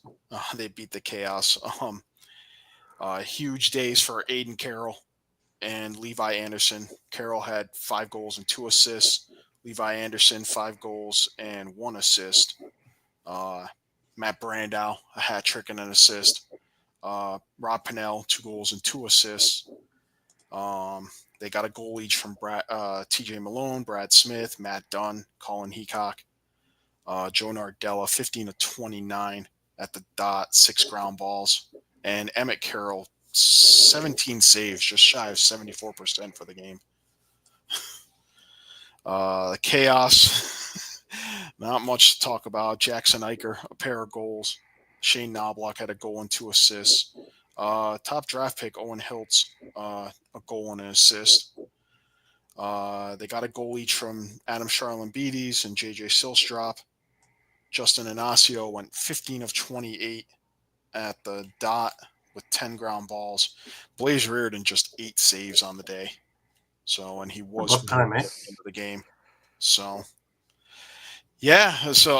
They beat the Chaos. Huge days for Aiden Carroll and Levi Anderson. Carroll had 5 goals and 2 assists. Levi Anderson, 5 goals and 1 assist. Matt Brandow, a hat trick and an assist. Rob Pennell, 2 goals and 2 assists. They got a goal each from TJ Malone, Brad Smith, Matt Dunn, Colin Heacock, Joe Nardella, 15 of 29 at the dot, 6 ground balls. And Emmett Carroll, 17 saves, just shy of 74% for the game. The Chaos, not much to talk about. Jackson Eicher, a pair of goals. Shane Knobloch had a goal and 2 assists. Top draft pick Owen Hiltz, a goal and an assist. They got a goal each from Adam Charlambides and JJ Silstrop. Justin Inacio went 15 of 28 at the dot with 10 ground balls. Blaze Reardon just 8 saves on the day. So, and he was About time, eh? into the game. So, yeah. So,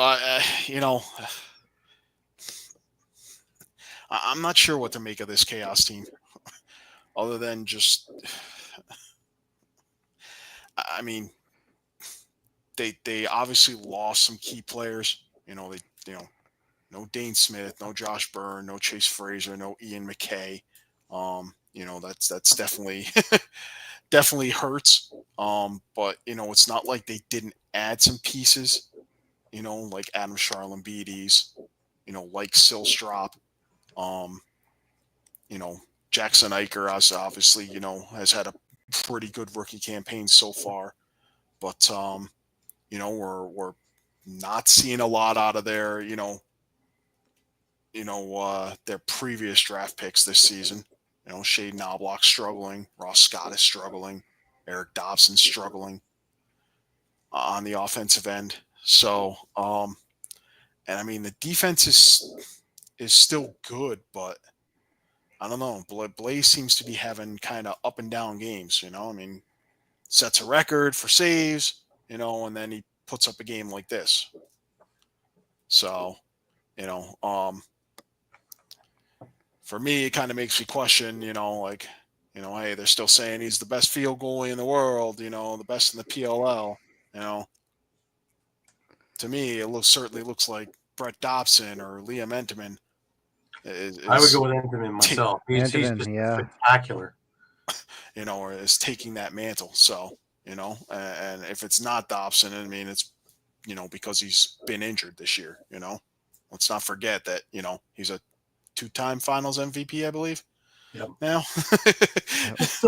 I'm not sure what to make of this Chaos team, other than just, I mean, they obviously lost some key players. No Dane Smith, no Josh Byrne, no Chase Fraser, no Ian McKay. That's definitely definitely hurts. But it's not like they didn't add some pieces, like Adam Charlambides, like Silstrop, um, Jackson Iker obviously, has had a pretty good rookie campaign so far. But we're not seeing a lot out of their previous draft picks this season. Shade Knobloch struggling, Ross Scott is struggling, Eric Dobson struggling on the offensive end. So, and I mean the defense is still good, but I don't know. Blaze seems to be having kind of up and down games. I mean, sets a record for saves, and then he puts up a game like this. So, for me, it kind of makes me question, hey, they're still saying he's the best field goalie in the world, the best in the PLL, To me, it certainly looks like Brett Dobson or Liam Entenmann. I would go with Entenmann myself. He's just spectacular. Or is taking that mantle. So, and if it's not Dobson, I mean, it's, because he's been injured this year, Let's not forget that, he's a 2-time finals MVP, I believe. Yep. Now,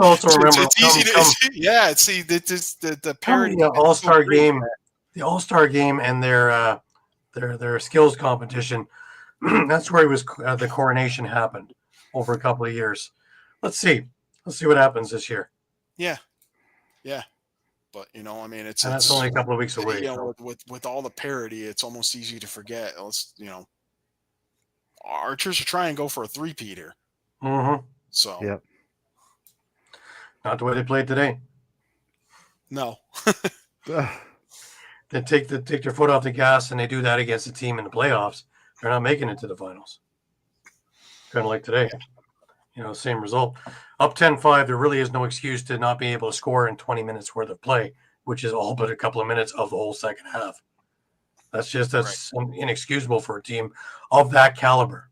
also remember, it's easy to see the parody. The All-Star game, and their skills competition. That's where he was. The coronation happened over a couple of years. Let's see what happens this year. Yeah. But I mean, it's only a couple of weeks away. With all the parody, it's almost easy to forget. Archers are trying to go for a 3-peat here. Mm-hmm. So, yep. Not the way they played today. No. They take their foot off the gas, and they do that against a team in the playoffs. They're not making it to the finals. Kind of like today. Same result. Up 10-5, there really is no excuse to not be able to score in 20 minutes worth of play, which is all but a couple of minutes of the whole second half. That's inexcusable for a team of that caliber.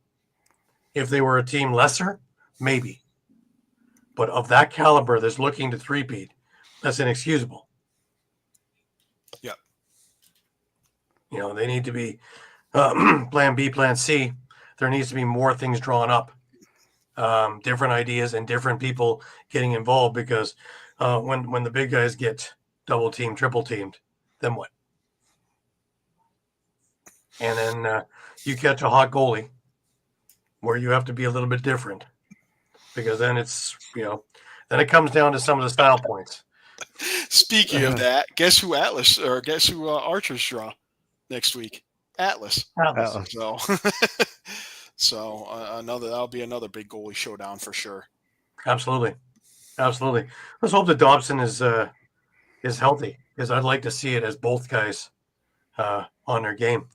If they were a team lesser, maybe. But of that caliber that's looking to 3-peat, that's inexcusable. Yep. They need to be plan B, plan C. There needs to be more things drawn up, different ideas and different people getting involved, because when the big guys get double teamed, triple teamed, then what? And then you catch a hot goalie where you have to be a little bit different, because then it's, then it comes down to some of the style points. Speaking of that, guess who Archers draw next week? Atlas. So that'll be another big goalie showdown for sure. Absolutely. Let's hope that Dobson is healthy, because I'd like to see it as both guys on their game,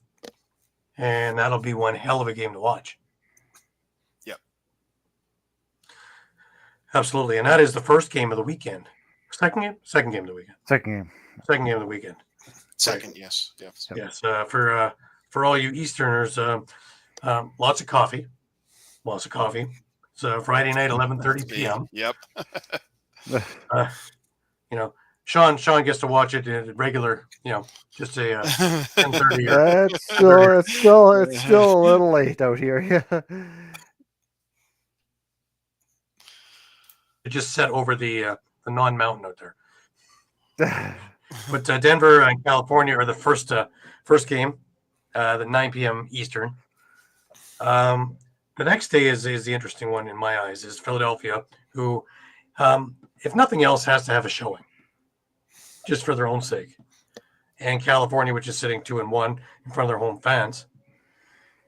and that'll be one hell of a game to watch. Yep. Absolutely, and that is the first game of the weekend. Second game of the weekend. Second game of the weekend. Second, right. Yes. Yes. For all you Easterners, lots of coffee. It's Friday night, 11:30 p.m. Yep. Shawn gets to watch it in regular, just a 10:30. It's still a little late out here. Yeah. It just set over the non-mountain out there. But Denver and California are the first game, the 9 p.m. Eastern. The next day is the interesting one in my eyes, is Philadelphia, who, if nothing else, has to have a showing, just for their own sake. And California, which is sitting 2-1 in front of their home fans.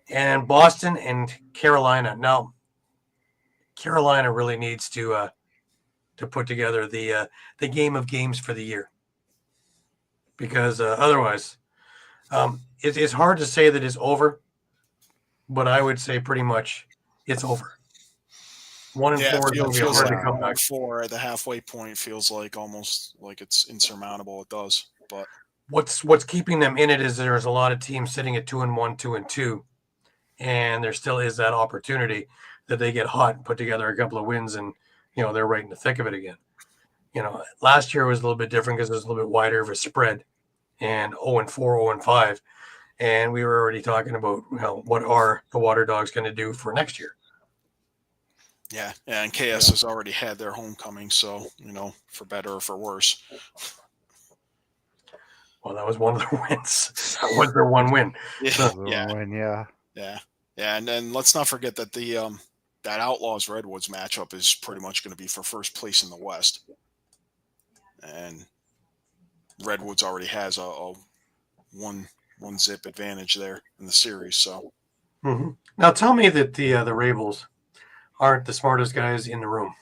And Boston and Carolina. Now, Carolina really needs to put together the game of games for the year, because otherwise, it's hard to say that it's over, but I would say pretty much it's over. 1-4 is going to be hard to come back. 4 at the halfway point feels like almost like it's insurmountable. It does, but what's keeping them in it is there's a lot of teams sitting at 2-1, 2-2, And there still is that opportunity that they get hot and put together a couple of wins and, they're right in the thick of it again. Last year was a little bit different because it was a little bit wider of a spread and 0-4, 0-5. And we were already talking about, what are the Water Dogs going to do for next year? Yeah, and KS has already had their homecoming, so, for better or for worse. Well, that was one of their wins. That was their one win. Yeah. And then let's not forget that that Outlaws Redwoods matchup is pretty much going to be for first place in the West. And Redwoods already has a one zip advantage there in the series. So Now tell me that the Ravels aren't the smartest guys in the room,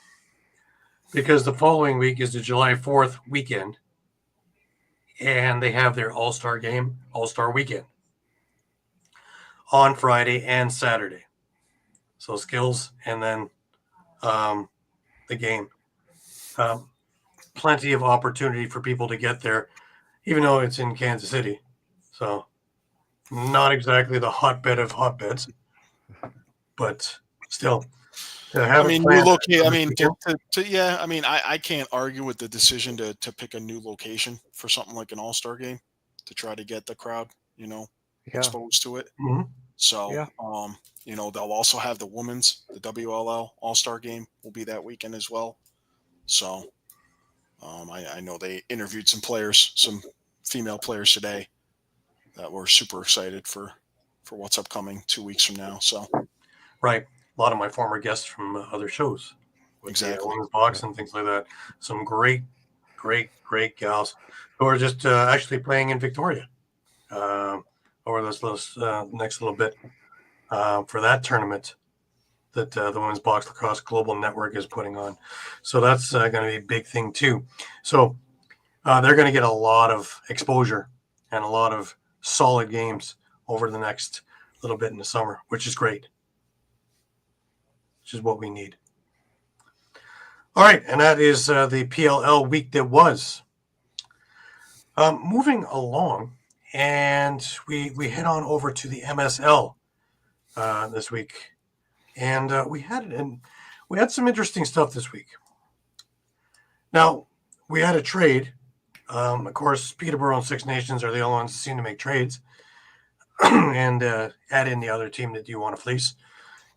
because the following week is the July 4th weekend, and they have their All-Star game, All-Star weekend on Friday and Saturday. So skills and then the game. Plenty of opportunity for people to get there, even though it's in Kansas City. So not exactly the hotbed of hotbeds, but still. Relocate. I can't argue with the decision to pick a new location for something like an All-Star game to try to get the crowd, exposed to it. Mm-hmm. So, they'll also have the WLL All-Star game will be that weekend as well. So, I know they interviewed some female players today that were super excited for what's upcoming 2 weeks from now. So, right. A lot of my former guests from other shows. Exactly. Women's box and things like that. Some great gals who are just actually playing in Victoria over this next little bit for that tournament that the Women's Box Lacrosse Global Network is putting on. So that's going to be a big thing too. So they're going to get a lot of exposure and a lot of solid games over the next little bit in the summer, which is great. Which is what we need. All right, and that is the PLL week that was. Moving along, and we head on over to the MSL this week, and we had some interesting stuff this week. Now we had a trade. Of course, Peterborough and Six Nations are the only ones that seem to make trades, and add in the other team that you want to fleece.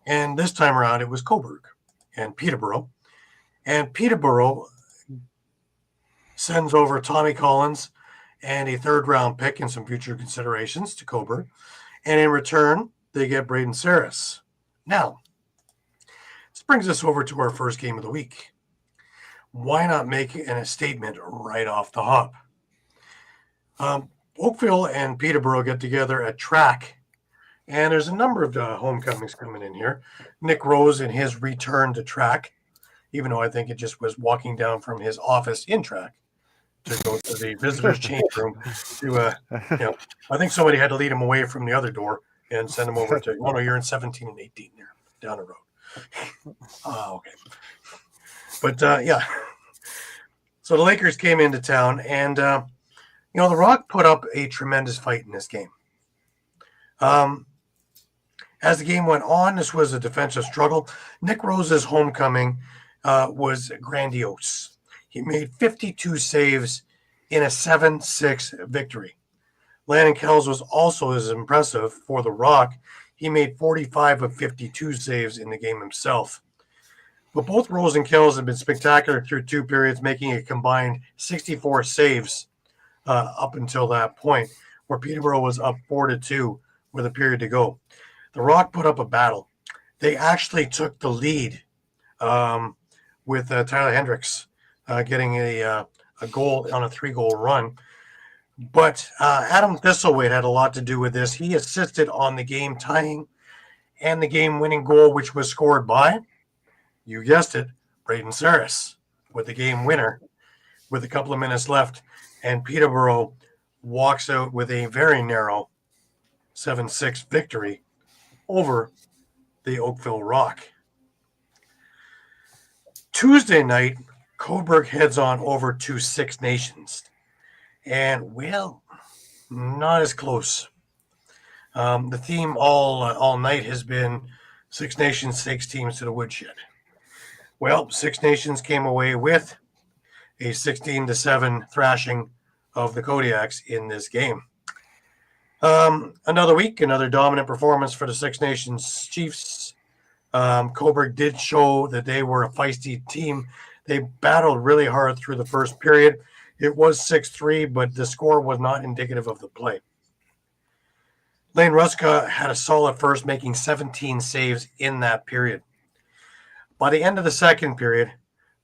And this time around, it was Coburg and Peterborough. And Peterborough sends over Tommy Collins and a third-round pick and some future considerations to Coburg. And in return, they get Braden Saris. Now, this brings us over to our first game of the week. Why not make a statement right off the hop? Oakville and Peterborough get together at track. And there's a number of homecomings coming in here. Nick Rose in his return to track, even though I think it just was walking down from his office in track to go to the visitors' change room. I think somebody had to lead him away from the other door and send him over to, no, you're in 17 and 18 there, down the road. Okay. But, yeah. So the Lakers came into town, and, the Rock put up a tremendous fight in this game. As the game went on, this was a defensive struggle. Nick Rose's homecoming was grandiose. He made 52 saves in a 7-6 victory. Landon Kells was also as impressive for the Rock. He made 45 of 52 saves in the game himself. But both Rose and Kells have been spectacular through two periods, making a combined 64 saves up until that point, where Peterborough was up 4-2 with a period to go. The Rock put up a battle. They actually took the lead with Tyler Hendricks getting a goal on a 3-goal run. But Adam Thistlewaite had a lot to do with this. He assisted on the game tying and the game-winning goal, which was scored by, you guessed it, Braden Saris with the game winner with a couple of minutes left. And Peterborough walks out with a very narrow 7-6 victory over the Oakville Rock. Tuesday night, Coburg heads on over to Six Nations. And, well, not as close. The theme all night has been Six Nations takes teams to the woodshed. Well, Six Nations came away with a 16-7 thrashing of the Kodiaks in this game. Another week, another dominant performance for the Six Nations Chiefs. Coburg did show that they were a feisty team. They battled really hard through the first period. It was 6-3, but the score was not indicative of the play. Lane Ruska had a solid first, making 17 saves in that period. By the end of the second period,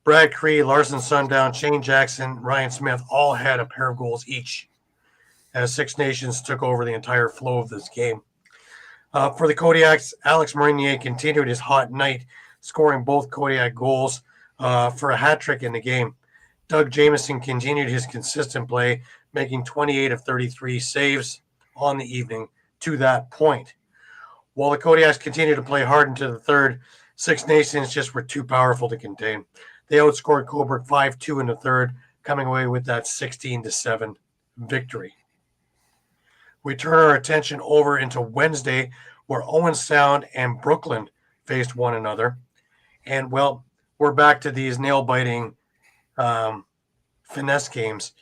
Brad Cree, Larson Sundown, Shane Jackson, Ryan Smith all had a pair of goals each as Six Nations took over the entire flow of this game. For the Kodiaks, Alex Marinier continued his hot night, scoring both Kodiak goals for a hat trick in the game. Doug Jamieson continued his consistent play, making 28 of 33 saves on the evening to that point. While the Kodiaks continued to play hard into the third, Six Nations just were too powerful to contain. They outscored Coburg 5-2 in the third, coming away with that 16-7 victory. We turn our attention over into Wednesday, where Owen Sound and Brooklyn faced one another. And, well, we're back to these nail-biting finesse games.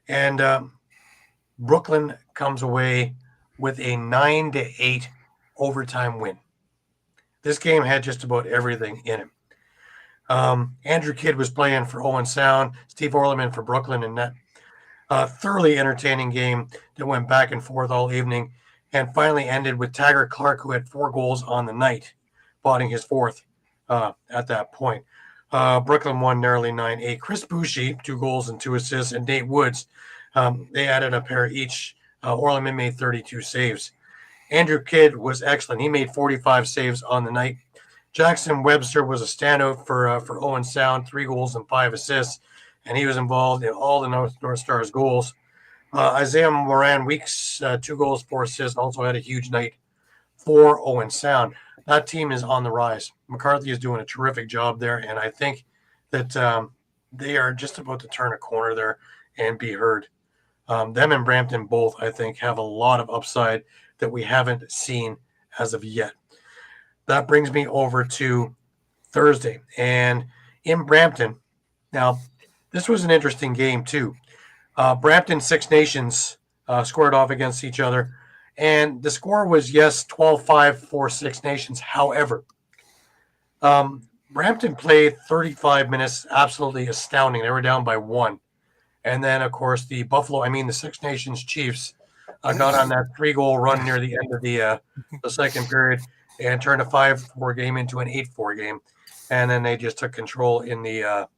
And Brooklyn comes away with a 9-8 overtime win. This game had just about everything in it. Andrew Kidd was playing for Owen Sound, Steve Orleman for Brooklyn in net. Thoroughly entertaining game that went back and forth all evening and finally ended with Taggart Clark, who had 4 goals on the night, botting his 4th at that point. Brooklyn won narrowly 9-8. Chris Bouchy, 2 goals and 2 assists, and Nate Woods, they added a pair each. Orleman made 32 saves. Andrew Kidd was excellent. He made 45 saves on the night. Jackson Webster was a standout for Owen Sound, 3 goals and 5 assists, and he was involved in all the North Stars goals. Isaiah Moran Weeks, 2 goals, 4 assists, also had a huge night for Owen Sound. That team is on the rise. McCarthy is doing a terrific job there, and I think that they are just about to turn a corner there and be heard. Them and Brampton both, I think, have a lot of upside that we haven't seen as of yet. That brings me over to Thursday. And in Brampton, now, this was an interesting game, too. Brampton Six Nations squared off against each other. And the score was, yes, 12-5 for Six Nations. However, Brampton played 35 minutes, absolutely astounding. They were down by 1. And then, of course, the Six Nations Chiefs got on that 3-goal run near the end of the second period and turned a 5-4 game into an 8-4 game. And then they just took control in the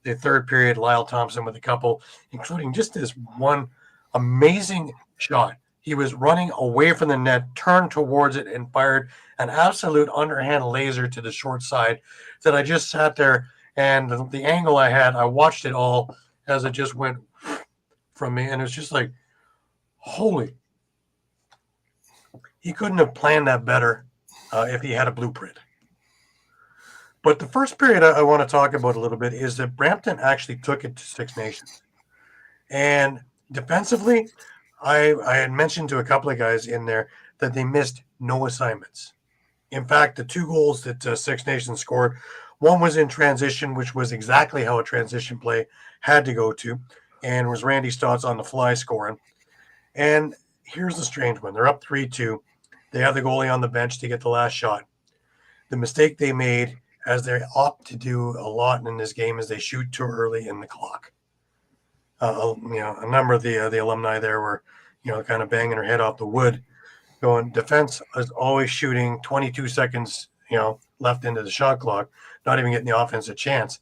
third period. Lyle Thompson with a couple, including just this one amazing shot. He was running away from the net, turned towards it, and fired an absolute underhand laser to the short side that I just sat there, and the angle I had, I watched it all as it just went from me, and it was just like, holy. He couldn't have planned that better if he had a blueprint. But the first period I want to talk about a little bit is that Brampton actually took it to Six Nations. And defensively, I had mentioned to a couple of guys in there that they missed no assignments. In fact, the 2 goals that Six Nations scored, one was in transition, which was exactly how a transition play had to go to, and was Randy Stotts on the fly scoring. And here's the strange one. They're up 3-2. They have the goalie on the bench to get the last shot. The mistake they made, as they opt to do a lot in this game, is they shoot too early in the clock. A number of the alumni there were, kind of banging their head off the wood, going, defense is always shooting 22 seconds, left into the shot clock, not even getting the offense a chance.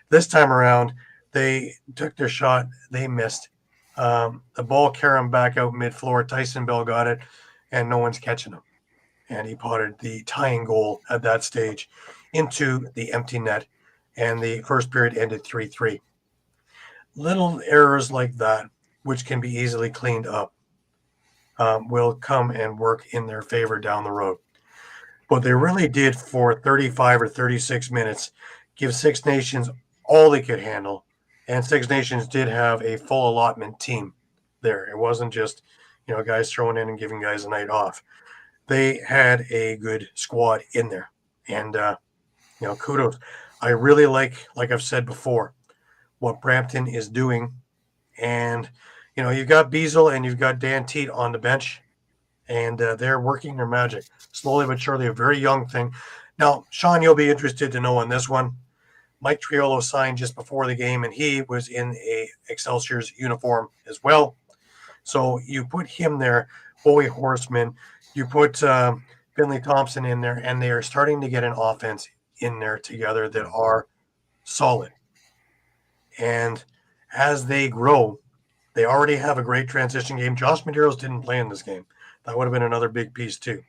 This time around, they took their shot, they missed. The ball carried him back out mid-floor. Tyson Bell got it, and no one's catching him. And he potted the tying goal at that stage into the empty net, and the first period ended 3-3. Little errors like that, which can be easily cleaned up, will come and work in their favor down the road. But they really did, for 35 or 36 minutes, give Six Nations all they could handle. And Six Nations did have a full allotment team there. It wasn't just, guys throwing in and giving guys a night off. They had a good squad in there. And, kudos. I really like I've said before, what Brampton is doing. And, you've got Beazle and you've got Dan Teat on the bench, and they're working their magic. Slowly but surely, a very young thing. Now, Shawn, you'll be interested to know on this one. Mike Triolo signed just before the game, and he was in a Excelsior's uniform as well. So you put him there, Bowie Horseman, you put Finley Thompson in there, and they are starting to get an offense in there together that are solid. And as they grow, they already have a great transition game. Josh Medeiros didn't play in this game. That would have been another big piece too,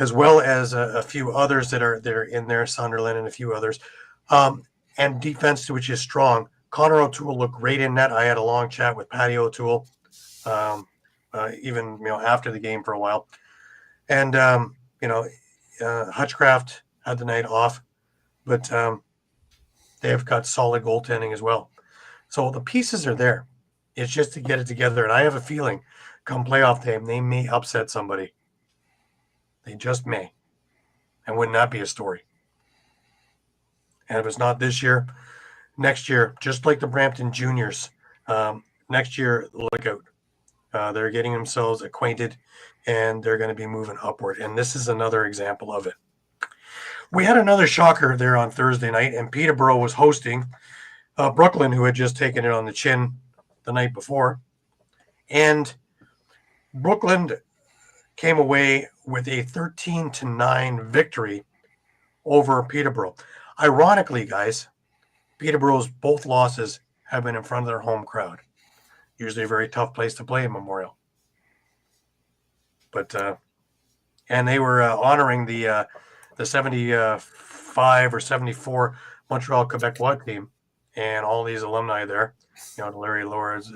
as well as a few others that are in there, Sunderland and a few others. And defense, which is strong. Connor O'Toole looked great in net. I had a long chat with Patty O'Toole, even after the game for a while. And Hutchcraft had the night off, but they have got solid goaltending as well. So the pieces are there. It's just to get it together. And I have a feeling come playoff time, they may upset somebody. They just may. And wouldn't that be a story? And if it's not this year, next year, just like the Brampton Juniors, next year, look out. They're getting themselves acquainted, and they're going to be moving upward. And this is another example of it. We had another shocker there on Thursday night, and Peterborough was hosting Brooklyn, who had just taken it on the chin the night before. And Brooklyn came away with a 13-9 victory over Peterborough. Ironically, guys, Peterborough's both losses have been in front of their home crowd. Usually a very tough place to play in Memorial. But and they were honoring the 75 or 74 Montreal Quebecois team and all these alumni there. Larry Lloyds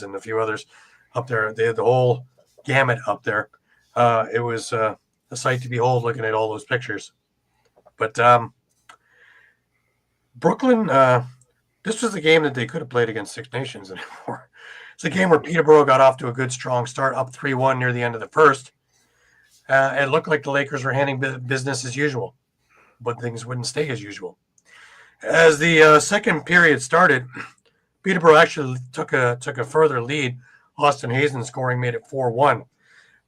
and a few others up there. They had the whole gamut up there. It was a sight to behold looking at all those pictures. But Brooklyn, this was the game that they could have played against Six Nations anymore. It's a game where Peterborough got off to a good, strong start, up 3-1 near the end of the first. It looked like the Lakers were handling business as usual, but things wouldn't stay as usual. As the second period started, Peterborough actually took a further lead. Austin Hazen scoring made it 4-1.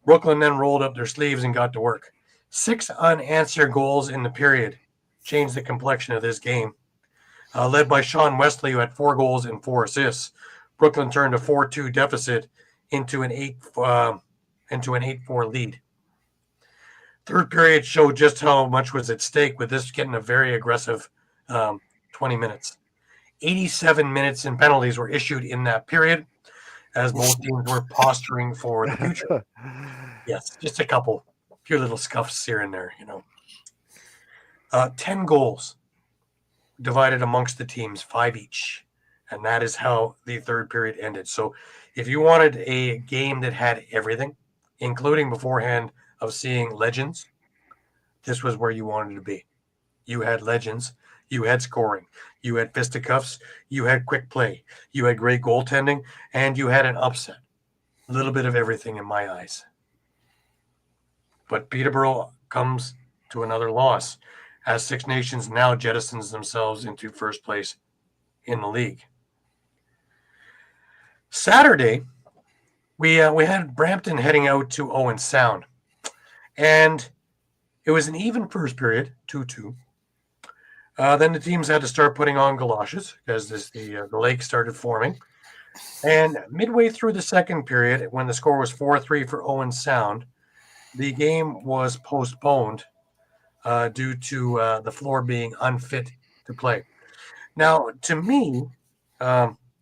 Brooklyn then rolled up their sleeves and got to work. 6 unanswered goals in the period changed the complexion of this game. Led by Sean Wesley, who had 4 goals and 4 assists. Brooklyn turned a 4-2 deficit into an 8-4 lead. Third period showed just how much was at stake, with this getting a very aggressive 20 minutes. 87 minutes in penalties were issued in that period, as both teams were posturing for the future. Yes, just a few little scuffs here and there, 10 goals divided amongst the teams, 5 each. And that is how the third period ended. So if you wanted a game that had everything, including beforehand of seeing legends, this was where you wanted to be. You had legends, you had scoring, you had fisticuffs, you had quick play, you had great goaltending, and you had an upset. A little bit of everything in my eyes. But Peterborough comes to another loss, as Six Nations now jettisons themselves into first place in the league. Saturday, we had Brampton heading out to Owen Sound, and it was an even first period, 2-2. Then the teams had to start putting on galoshes because the lake started forming. And midway through the second period, when the score was 4-3 for Owen Sound, the game was postponed due to the floor being unfit to play. Now, to me,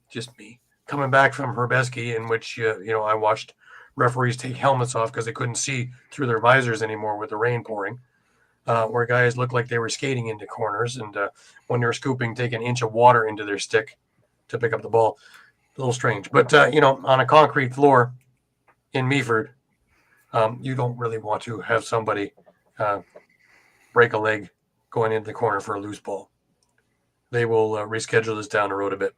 just me, coming back from Herbeski, in which I watched referees take helmets off because they couldn't see through their visors anymore with the rain pouring, where guys looked like they were skating into corners, and when they were scooping, take an inch of water into their stick to pick up the ball. A little strange. But, on a concrete floor in Meaford, you don't really want to have somebody break a leg going into the corner for a loose ball. They will reschedule this down the road a bit.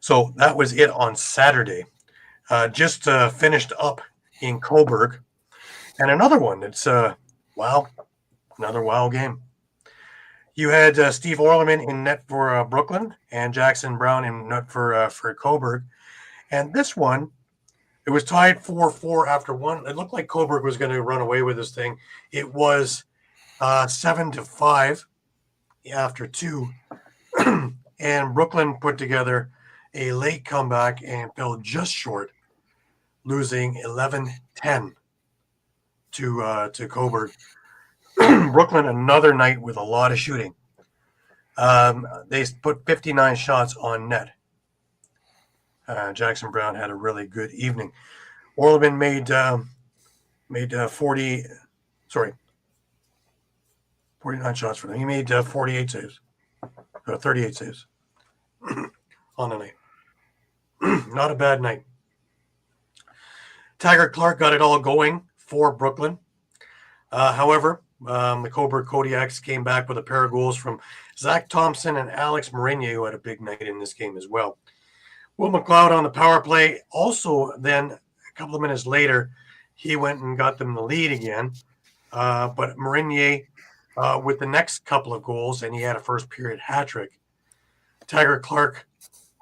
So that was it on Saturday. Just finished up in Coburg. And another one. It's another wow game. You had Steve Orleman in net for Brooklyn and Jackson Brown in net for Coburg. And this one, it was tied 4-4 after one. It looked like Coburg was going to run away with this thing. It was 7-5 after two. And Brooklyn put together a late comeback and fell just short, losing 11-10 to Coburg. Brooklyn, another night with a lot of shooting. They put 59 shots on net. Jackson Brown had a really good evening. Orleman made 49 shots for them. He made 48 saves, 38 saves on the night. Not a bad night. Taggart Clark got it all going for Brooklyn. However, the Coburg Kodiaks came back with a pair of goals from Zach Thompson and Alex Marinier, who had a big night in this game as well. Will McLeod on the power play. Also, then a couple of minutes later, he went and got them the lead again. But Marinier with the next couple of goals, and he had a first period hat trick. Taggart Clark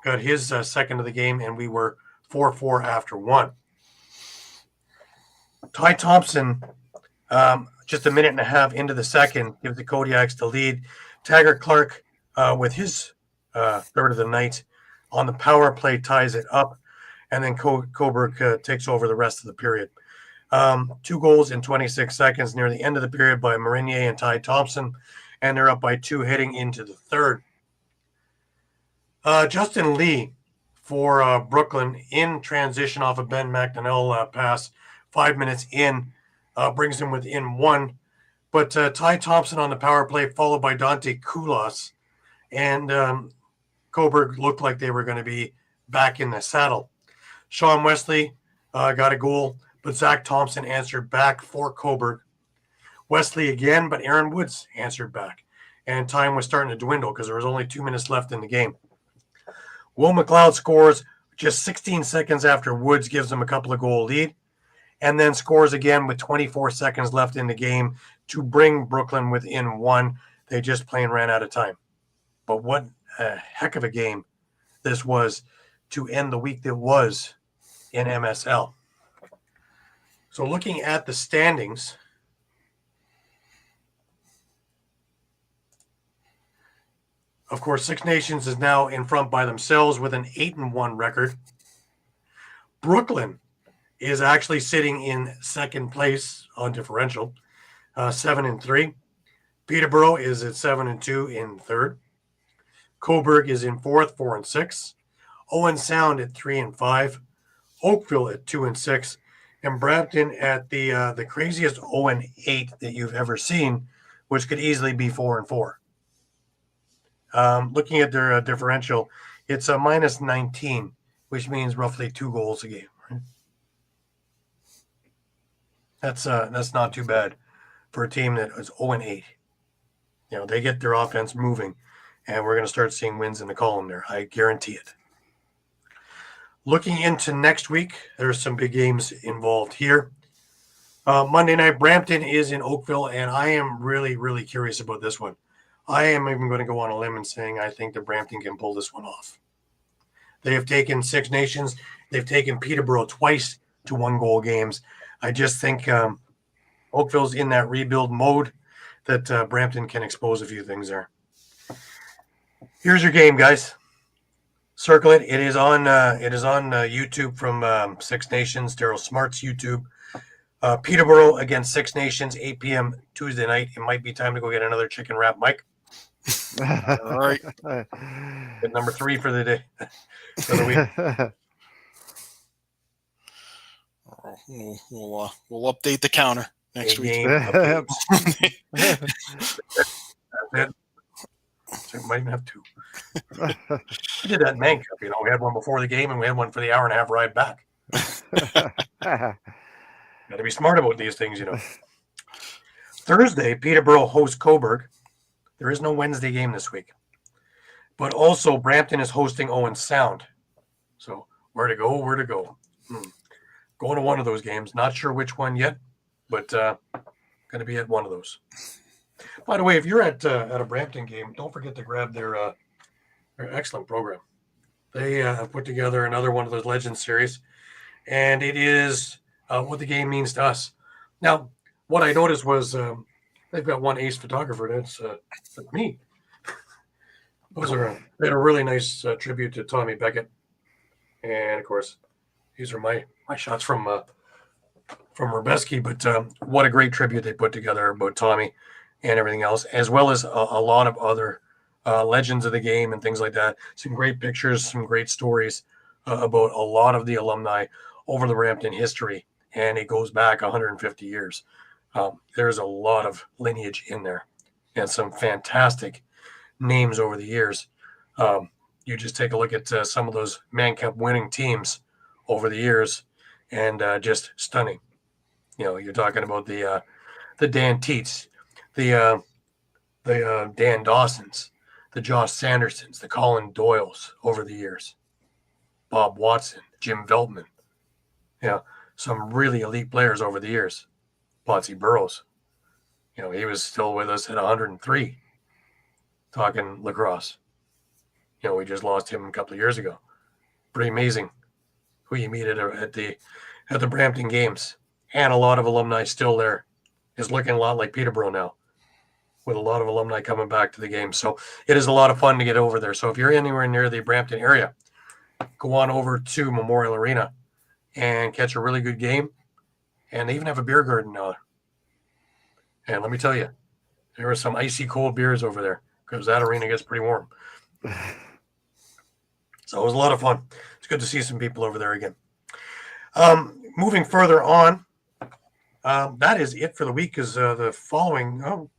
got his second of the game, and we were 4-4 after one. Ty Thompson, just a minute and a half into the second, gives the Kodiaks the lead. Taggart Clark, with his third of the night on the power play, ties it up, and then Coburg takes over the rest of the period. 2 goals in 26 seconds near the end of the period by Marinier and Ty Thompson, and they're up by 2 heading into the third. Justin Lee for Brooklyn in transition off a Ben McDonnell pass 5 minutes in, brings him within 1. But Ty Thompson on the power play, followed by Dante Koulas, and Coburg looked like they were going to be back in the saddle. Sean Wesley got a goal, but Zach Thompson answered back for Coburg. Wesley again, but Aaron Woods answered back. And time was starting to dwindle because there was only 2 minutes left in the game. Will McLeod scores just 16 seconds after Woods gives them a couple of goal lead, and then scores again with 24 seconds left in the game to bring Brooklyn within 1. They just plain ran out of time. But what a heck of a game this was to end the week that was in MSL. So looking at the standings, of course, Six Nations is now in front by themselves with an 8-1 record. Brooklyn is actually sitting in second place on differential, 7-3. Peterborough is at 7-2 in third. Coburg is in fourth, 4-6. Owen Sound at 3-5. Oakville at 2-6. And Brampton at the craziest 0-8 that you've ever seen, which could easily be 4-4. Looking at their differential, it's a minus 19, which means roughly 2 goals a game. Right? That's not too bad for a team that is 0-8. You know, they get their offense moving, and we're going to start seeing wins in the column there. I guarantee it. Looking into next week, there's some big games involved here. Monday night, Brampton is in Oakville, and I am really, really curious about this one. I am even going to go on a limb and saying I think that Brampton can pull this one off. They have taken Six Nations. They've taken Peterborough twice to 1-goal games. I just think Oakville's in that rebuild mode that Brampton can expose a few things there. Here's your game, guys. Circle it. It is on YouTube from Six Nations, Daryl Smart's YouTube. Peterborough against Six Nations, 8 p.m. Tuesday night. It might be time to go get another chicken wrap, Mike. All right. Good number 3 for the day, for the week. We'll update the counter next week. That's it. So might even have 2. We did that in Man Cup, we had one before the game and we had one for the hour and a half ride back. Got to be smart about these things, Thursday, Peterborough hosts Coburg. There is no Wednesday game this week. But also, Brampton is hosting Owen Sound So where to go? Where to go? Going to one of those games. Not sure which one yet, but going to be at one of those. By the way, if you're at a Brampton game, don't forget to grab their excellent program. They have put together another one of those Legends series, and it is what the game means to us. Now, what I noticed was they've got one ace photographer. That's me. They had a really nice tribute to Tommy Beckett, and of course, these are my shots from Rebeski. But what a great tribute they put together about Tommy and everything else, as well as a lot of other legends of the game and things like that. Some great pictures, some great stories about a lot of the alumni over the Brampton history, and it goes back 150 years. There's a lot of lineage in there, and some fantastic names over the years. You just take a look at some of those Man Cup winning teams over the years, and just stunning. You're talking about the Dan Teets, the Dan Dawsons, the Josh Sandersons, the Colin Doyles over the years, Bob Watson, Jim Veltman. Some really elite players over the years. Potsy Burrows, he was still with us at 103, talking lacrosse. We just lost him a couple of years ago. Pretty amazing who you meet at the Brampton games. And a lot of alumni still there. It's looking a lot like Peterborough now, with a lot of alumni coming back to the game. So it is a lot of fun to get over there. So if you're anywhere near the Brampton area, go on over to Memorial Arena and catch a really good game. And they even have a beer garden now. And let me tell you, there are some icy cold beers over there because that arena gets pretty warm. So it was a lot of fun. It's good to see some people over there again. Moving further on, that is it for the week. Is the following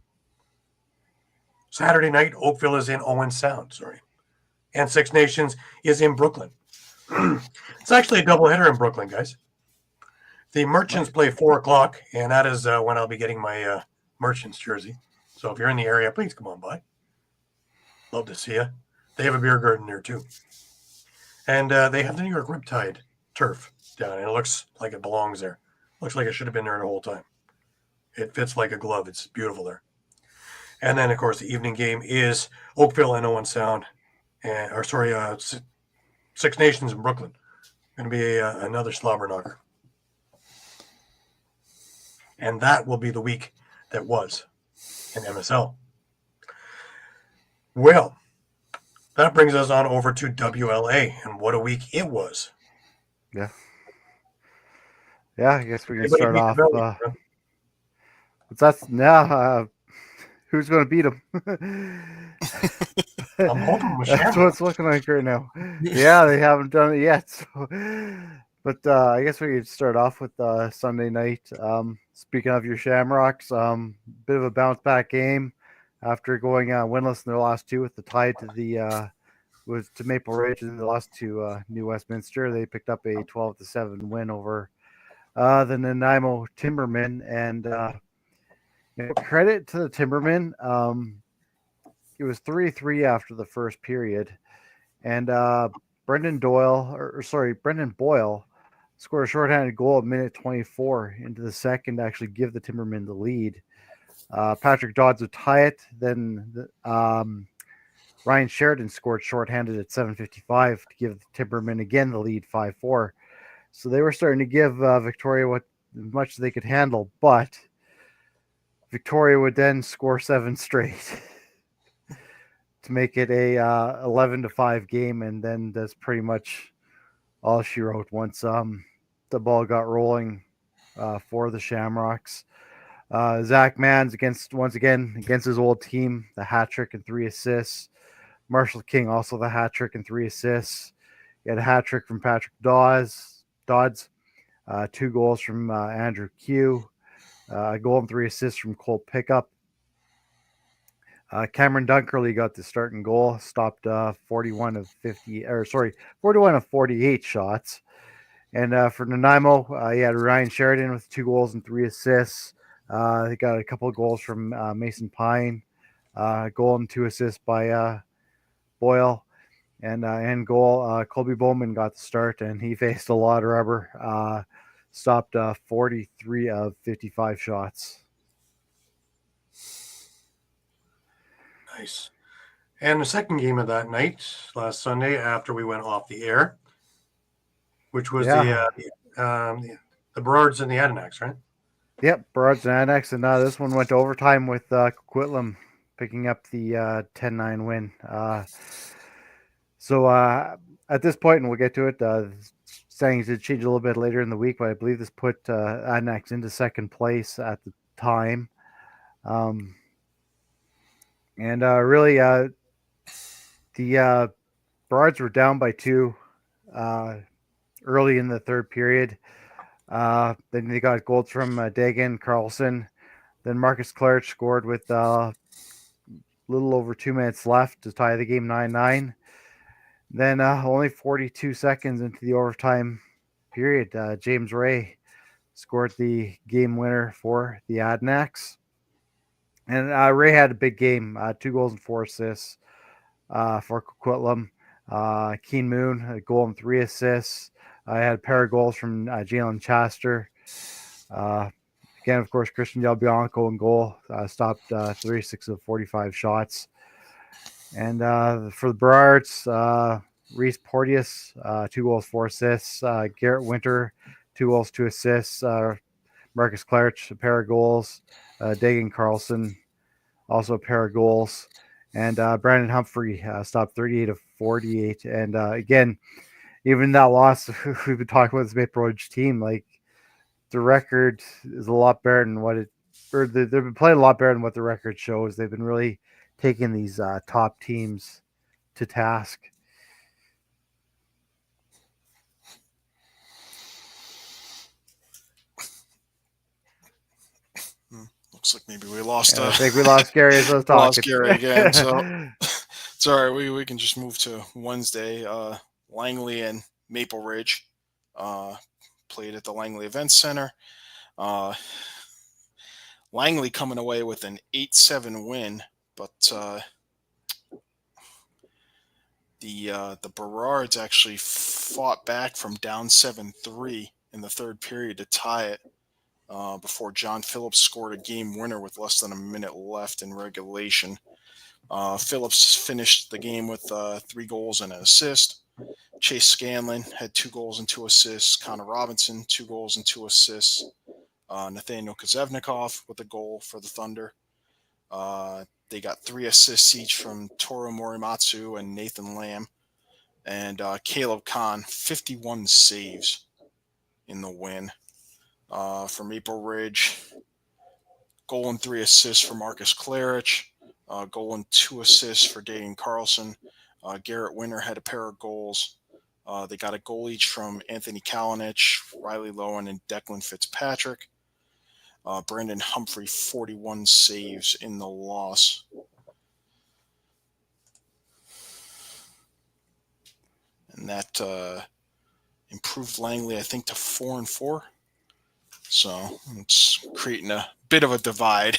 Saturday night, Oakville is in Owen Sound, and Six Nations is in Brooklyn. It's actually a doubleheader in Brooklyn, guys. The Merchants play 4:00, and that is when I'll be getting my Merchants jersey. So if you're in the area, please come on by. Love to see you. They have a beer garden there too. And they have the New York Riptide turf down, and it looks like it belongs there. Looks like it should have been there the whole time. It fits like a glove. It's beautiful there. And then, of course, the evening game is Oakville and Owen Sound, Six Nations in Brooklyn. Going to be another slobber knocker. And that will be the week that was in MSL. Well, that brings us on over to WLA, and what a week it was. Yeah, I guess we can start off. That's now. Who's going to beat them? I'm hoping that's what it's looking like right now. Yeah, they haven't done it yet. So. But I guess we could start off with Sunday night. Speaking of your Shamrocks, bit of a bounce back game after going winless in their last two with the tie to Maple Ridge and the lost to New Westminster. They picked up a 12-7 win over the Nanaimo Timbermen, and credit to the Timbermen. It was 3-3 after the first period, and Brendan Boyle scored a shorthanded goal at minute 24 into the second to actually give the Timbermen the lead. Patrick Dodds would tie it. Then Ryan Sheridan scored shorthanded at 7:55 to give the Timbermen again the lead 5-4. So they were starting to give Victoria what much they could handle, but Victoria would then score 7 straight to make it a 11-5 game, and then that's pretty much all she wrote once the ball got rolling for the Shamrocks. Zach Mans once again against his old team, the hat trick and 3 assists. Marshall King also the hat trick and 3 assists. He had a hat trick from Patrick Dodds, 2 goals from Andrew Q, a goal and 3 assists from Cole Pickup. Cameron Dunkerley got the starting goal, stopped 41 of 48 shots. And for Nanaimo, he had Ryan Sheridan with 2 goals and 3 assists. They got a couple of goals from Mason Pine, a goal and 2 assists by Boyle. And in goal, Colby Bowman got the start, and he faced a lot of rubber. Stopped 43 of 55 shots. Nice. And the second game of that night, last Sunday, after we went off the air, which was the Berards and the Adenauks, right? Yep, Berards and Annex, and this one went to overtime with Coquitlam picking up the 10-9 win. So at this point, and we'll get to it, standings did change a little bit later in the week, but I believe this put Annex into second place at the time. And really, the Berards were down by 2 early in the third period. Then they got goals from Dagan, Carlson. Then Marcus Clarich scored with a little over 2 minutes left to tie the game 9-9. Then only 42 seconds into the overtime period, James Ray scored the game winner for the Adnaks. And Ray had a big game, 2 goals and 4 assists for Coquitlam. Keen Moon, a goal and 3 assists. I had a pair of goals from Jalen Chaster. Again, of course, Christian Del Bianco in goal, stopped 36 of 45 shots. And for the Berards, Reese Porteous, 2 goals, 4 assists. Garrett Winter, 2 goals, 2 assists. Marcus Clarich, a pair of goals. Dagan Carlson, also a pair of goals. And Brandon Humphrey stopped 38 of 48. And again, even that loss, we've been talking about this Maple Ridge team, like the record is a lot better than what it, or they've been playing a lot better than what the record shows. They've been really taking these top teams to task. Looks like maybe we lost. I think we lost Gary as I was talking. Lost Gary again. So it's all right. We can just move to Wednesday. Langley and Maple Ridge played at the Langley Event Center. Langley coming away with an 8-7 win, but the Berards actually fought back from down 7-3 in the third period to tie it before John Phillips scored a game winner with less than a minute left in regulation. Phillips finished the game with 3 goals and an assist. Chase Scanlon had 2 goals and 2 assists. Connor Robinson, 2 goals and 2 assists. Nathaniel Kozevnikov with a goal for the Thunder. They got 3 assists each from Toru Morimatsu and Nathan Lamb. And Caleb Kahn, 51 saves in the win. For Maple Ridge, goal and 3 assists for Marcus Clarich. Goal and 2 assists for Dagan Carlson. Garrett Winter had a pair of goals. They got a goal each from Anthony Kalinich, Riley Lowen, and Declan Fitzpatrick. Brandon Humphrey, 41 saves in the loss. And that improved Langley, I think, to 4-4. So it's creating a bit of a divide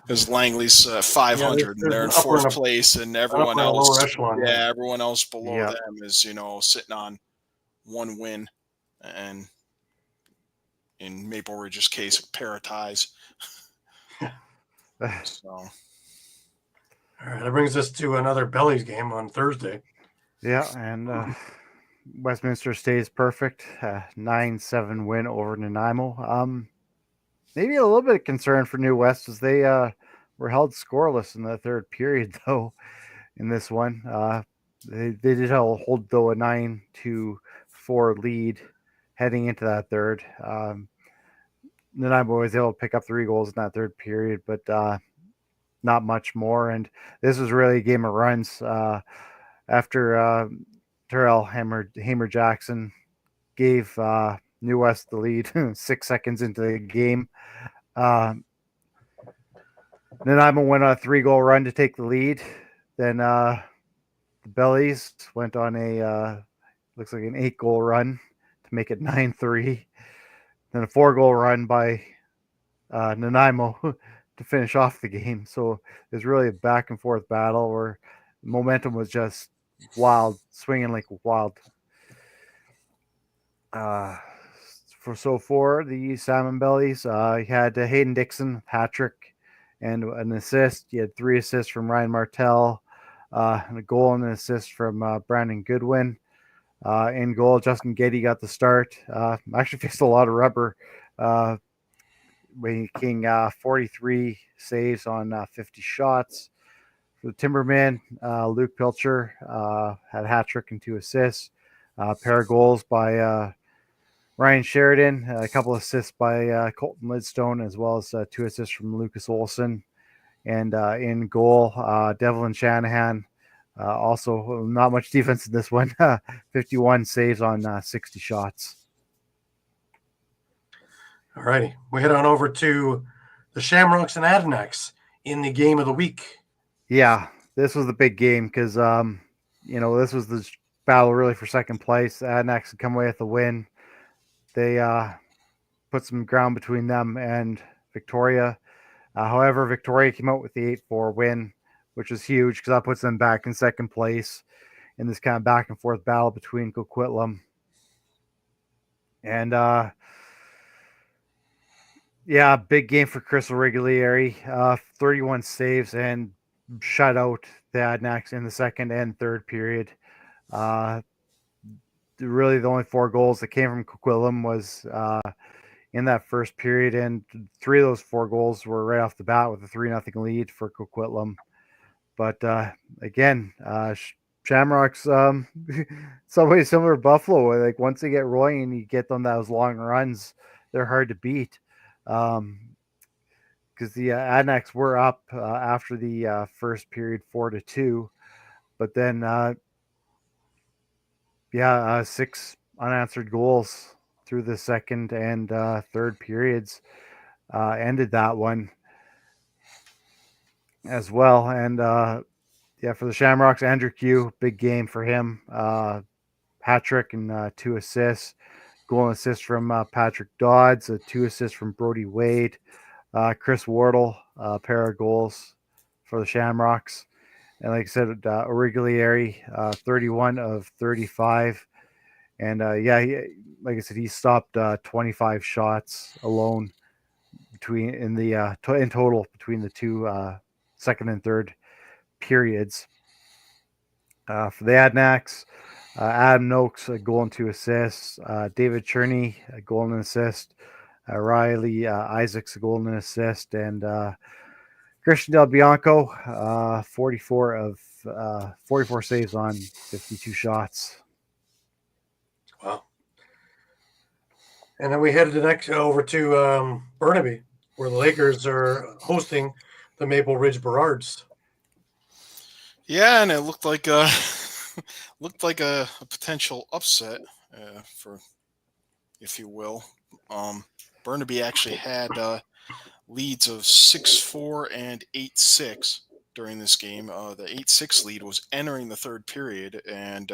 because Langley's 500 and they're in 4th place, and everyone else, everyone else below them is sitting on 1 win, and in Maple Ridge's case, a pair of ties. So, all right, that brings us to another Bellies game on Thursday. Yeah, and Westminster stays perfect, 9-7 win over Nanaimo. Maybe a little bit of concern for New West as they were held scoreless in the third period, though, in this one. They did hold, though, a 9-4 lead heading into that third. Nanaimo was able to pick up 3 goals in that third period, but not much more. And this was really a game of runs after Terrell Hamer Jackson gave New West the lead 6 seconds into the game. Nanaimo went on a 3-goal run to take the lead. Then the Bellies went on a looks like an 8-goal run to make it 9-3. Then a 4-goal run by Nanaimo to finish off the game. So it was really a back and forth battle where momentum was just wild, swinging like wild. For the Salmon Bellies, he had Hayden Dixon, hat trick, and an assist. He had 3 assists from Ryan Martell, and a goal and an assist from Brandon Goodwin. In goal, Justin Getty got the start. Actually faced a lot of rubber, making 43 saves on 50 shots. For the Timberman, Luke Pilcher had a hat trick and 2 assists. Pair of goals by Ryan Sheridan, a couple assists by Colton Lidstone, as well as 2 assists from Lucas Olson. And in goal, Devlin Shanahan. Also, not much defense in this one. 51 saves on 60 shots. All righty. We head on over to the Shamrocks and Adenauks in the game of the week. Yeah, this was the big game because, this was the battle really for second place. Adenauks had come away with the win. They put some ground between them and Victoria. However, Victoria came out with the 8-4 win, which is huge because that puts them back in second place in this kind of back and forth battle between Coquitlam. And big game for Chris O'Reilly. 31 saves and shut out the Adenauks in the second and third period. Really, the only 4 goals that came from Coquitlam was in that first period, and 3 of those 4 goals were right off the bat with a 3-0 lead for Coquitlam. But again, Shamrocks, some way similar to Buffalo. Like once they get rolling and you get them those long runs, they're hard to beat. Because the Adenauks were up after the first period 4-2, but then 6 unanswered goals through the second and third periods ended that one as well. And for the Shamrocks, Andrew Q, big game for him. Hat trick and 2 assists. Goal and assist from Patrick Dodds, 2 assists from Brody Wade. Chris Wardle, a pair of goals for the Shamrocks. And like I said, Origlieri, 31 of 35. And like I said, he stopped 25 shots alone in total between the 2 second and third periods. For the Adenauks, Adam Noakes, a goal and 2 assists. David Cherney, a goal and an assist. Riley Isaacs, a goal and an assist. And Christian Del Bianco, 44 saves on 52 shots. Wow. And then we headed over to Burnaby, where the Lakers are hosting the Maple Ridge Burrards. Yeah, and it looked like a potential upset, for, if you will. Burnaby actually had leads of 6-4 and 8-6 during this game. The 8-6 lead was entering the third period, and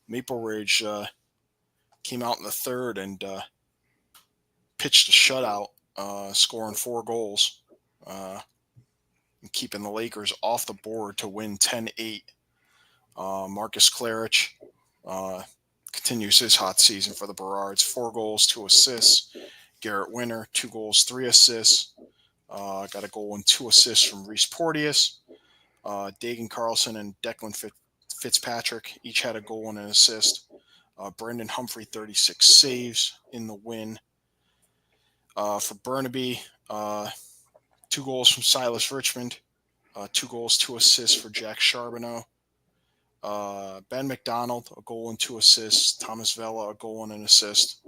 Maple Ridge came out in the third and pitched a shutout, scoring 4 goals, and keeping the Lakers off the board to win 10-8. Marcus Klarich continues his hot season for the Burrards. 4 goals, 2 assists. Garrett Winter, 2 goals, 3 assists. Got a goal and 2 assists from Reese Porteous. Dagan Carlson and Declan Fitzpatrick each had a goal and an assist. Brendan Humphrey, 36 saves in the win. For Burnaby, 2 goals from Silas Richmond. 2 goals, 2 assists for Jack Charbonneau. Ben McDonald, a goal and 2 assists. Thomas Vela, a goal and an assist.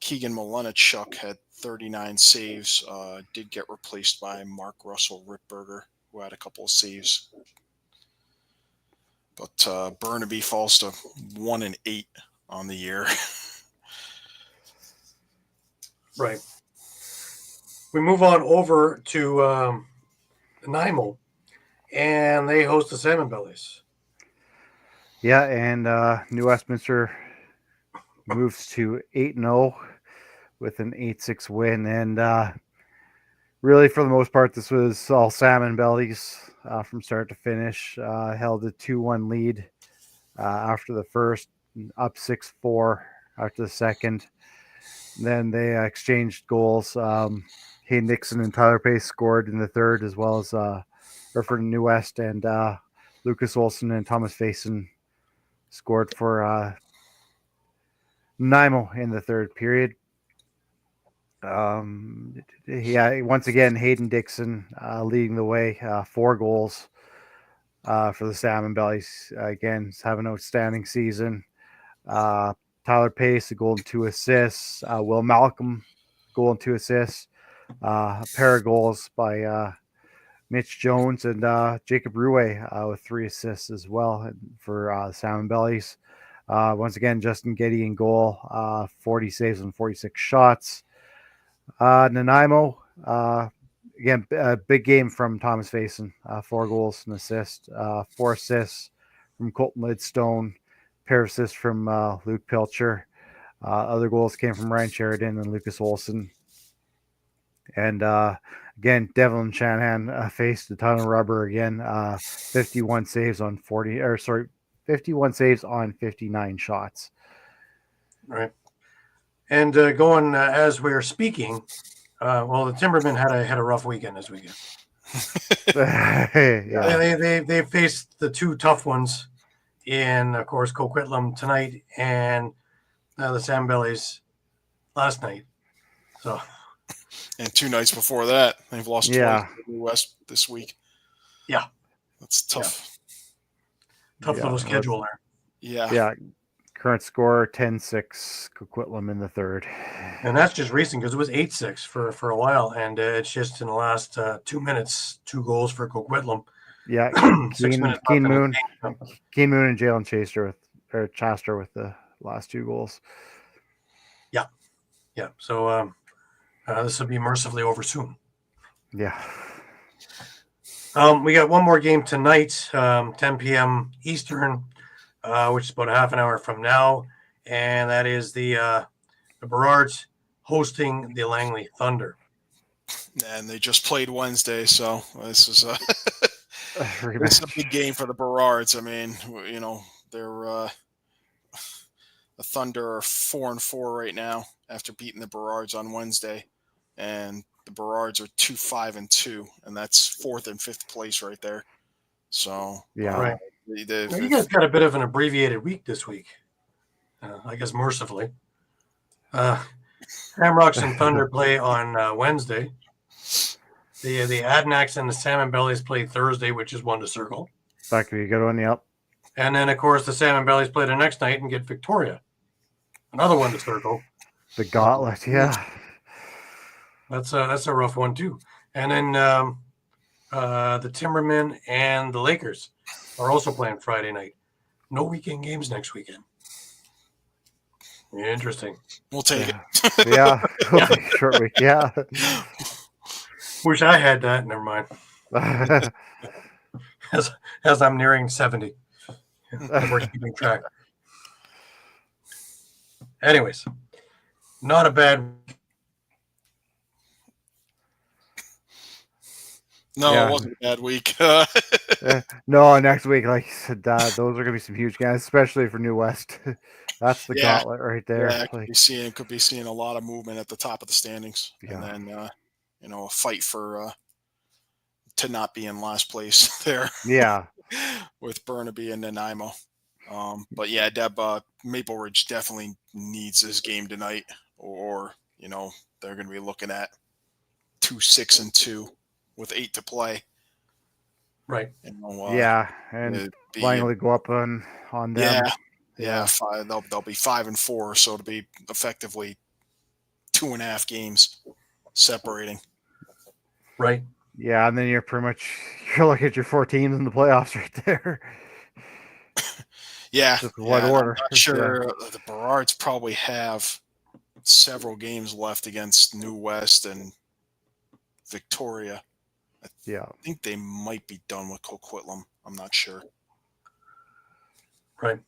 Keegan Milenachuk had 39 saves. Did get replaced by Mark Russell Ripberger, who had a couple of saves. But Burnaby falls to 1-8 on the year. Right. We move on over to Nanaimo, and they host the Salmon Bellies. Yeah, and New Westminster moves to 8-0 with an 8-6 win. And really, for the most part, this was all Salmon Bellies from start to finish. Held a 2-1 lead after the first, up 6-4 after the second. Then they exchanged goals. Hayden Dixon and Tyler Pace scored in the third, as well as for New West, and Lucas Olson and Thomas Faison scored for Nanaimo in the third period. Once again, Hayden Dixon leading the way, 4 goals for the Salmon Bellies. Again, have an outstanding season. Tyler Pace, a goal and 2 assists. Will Malcolm, goal and 2 assists. A pair of goals by Mitch Jones and Jacob Ruwe with 3 assists as well for Salmon Bellies. Once again, Justin Getty in goal, 40 saves and 46 shots. Nanaimo, again, a big game from Thomas Faison, 4 goals and assist, 4 assists from Colton Lidstone, pair of assists from Luke Pilcher. Other goals came from Ryan Sheridan and Lucas Olson. And again, Devlin Shanahan faced a ton of rubber again, 51 saves on 51 saves on 59 shots. Right. And going as we're speaking, the Timbermen had a rough weekend this weekend. They faced the 2 tough ones in, of course, Coquitlam tonight and the Salmon Bellies last night. So, and 2 nights before that, they've lost twice to the West this week. Yeah, that's tough. Yeah. Tough little schedule there. Yeah. Current score 10-6 Coquitlam in the third. And that's just recent because it was 8-6 for a while. And it's just in the last 2 minutes, 2 goals for Coquitlam. Yeah. 6 minutes. Keen Moon and Jalen Chaster with the last 2 goals. Yeah. Yeah. So this will be mercifully over soon. Yeah. We got one more game tonight, 10 p.m. Eastern, which is about a half an hour from now, and that is the Burrards hosting the Langley Thunder. And they just played Wednesday, so this is this is a big game for the Burrards. I mean, they're the Thunder are 4-4 right now after beating the Burrards on Wednesday, and the Burrards are 2-5-2, and that's 4th and 5th place right there. So right. You guys got a bit of an abbreviated week this week, I guess mercifully. Hamrocks and Thunder play on Wednesday. The Adnaks and the Salmon Bellies play Thursday, which is one to circle. That could be a good one, yep. And then, of course, the Salmon Bellies play the next night and get Victoria. Another one to circle. The Gauntlet, yeah. That's a rough one, too. And then the Timbermen and the Lakers are also playing Friday night. No weekend games next weekend. Interesting. We'll take it. Yeah. Short week, yeah. Wish I had that. Never mind. As I'm nearing 70. We're keeping track. Anyways, not a bad. No, It wasn't a bad week. No, next week, like you said, those are going to be some huge games, especially for New West. That's the gauntlet right there. Yeah, could be seeing a lot of movement at the top of the standings, and then a fight for to not be in last place there. Yeah, with Burnaby and Nanaimo. But yeah, Deb, Maple Ridge definitely needs this game tonight, or they're going to be looking at 2-6-2 with 8 to play. Right. And Langley go up on them. Yeah. They'll be 5-4, so it'll be effectively 2.5 games separating. Right. Yeah, and then you're looking at your 4 teams in the playoffs right there. Yeah. Just what order? I'm not sure. The Burrards probably have several games left against New West and Victoria. I think they might be done with Coquitlam. I'm not sure. Right.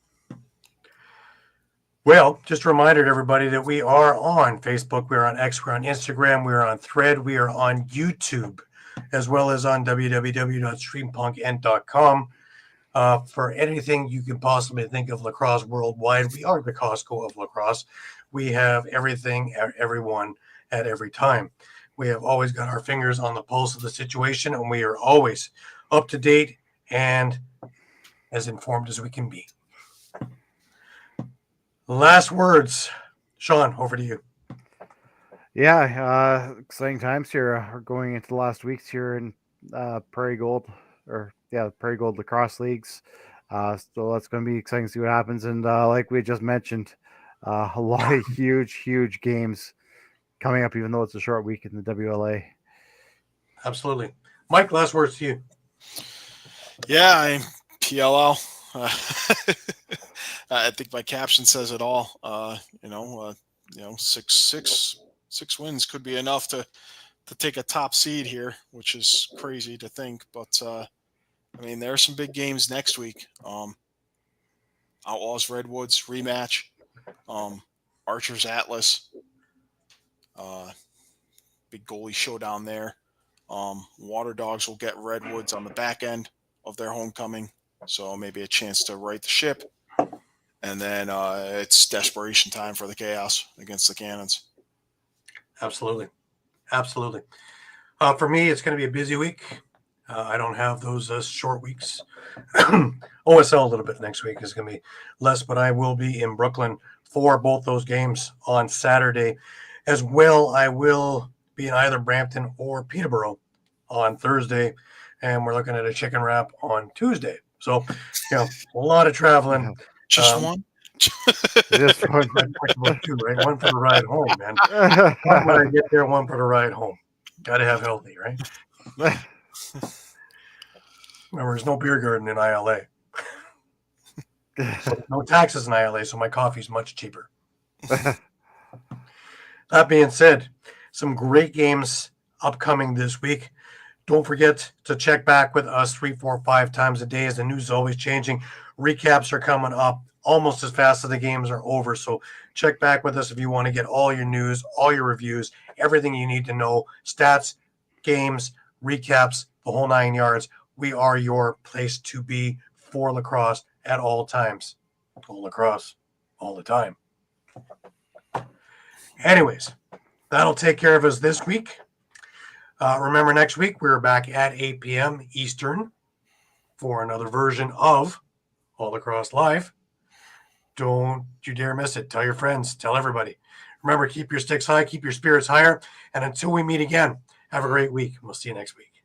Well, just a reminder to everybody that we are on Facebook, we're on X, we're on Instagram, we're on Thread, we are on YouTube, as well as on www.streampunkentertainment.com. For anything you can possibly think of lacrosse worldwide, we are the Costco of lacrosse. We have everything, everyone at every time. We have always got our fingers on the pulse of the situation, and we are always up to date and as informed as we can be. Last words. Shawn, over to you. Yeah, exciting times here. We're going into the last weeks here in Prairie Gold lacrosse leagues. So that's going to be exciting to see what happens. And like we just mentioned, a lot of huge games coming up, even though it's a short week in the WLA. Absolutely. Mike, last words to you. Yeah, I'm PLL. I think my caption says it all. Six wins could be enough to take a top seed here, which is crazy to think. But there are some big games next week. Outlaws Redwoods rematch. Archers Atlas. Big goalie showdown there. Water Dogs will get Redwoods on the back end of their homecoming, so maybe a chance to right the ship. And then it's desperation time for the Chaos against the Cannons. Absolutely. For me, it's going to be a busy week. I don't have those short weeks. OSL a little bit next week is going to be less, but I will be in Brooklyn for both those games on Saturday. As well, I will be in either Brampton or Peterborough on Thursday, and we're looking at a chicken wrap on Tuesday. So, a lot of traveling. Just one? Just one. Two, right? One for the ride home, man. One when I get there, one for the ride home. Got to have healthy, right? Remember, there's no beer garden in ILA. So no taxes in ILA, so my coffee's much cheaper. That being said, some great games upcoming this week. Don't forget to check back with us 3, 4, 5 times a day as the news is always changing. Recaps are coming up almost as fast as the games are over. So check back with us if you want to get all your news, all your reviews, everything you need to know, stats, games, recaps, the whole 9 yards. We are your place to be for lacrosse at all times. All lacrosse, all the time. Anyways, that'll take care of us this week. Remember, next week we're back at 8 p.m. Eastern for another version of All Lacrosse Live. Don't you dare miss it. Tell your friends. Tell everybody. Remember, keep your sticks high, keep your spirits higher. And until we meet again, have a great week. We'll see you next week.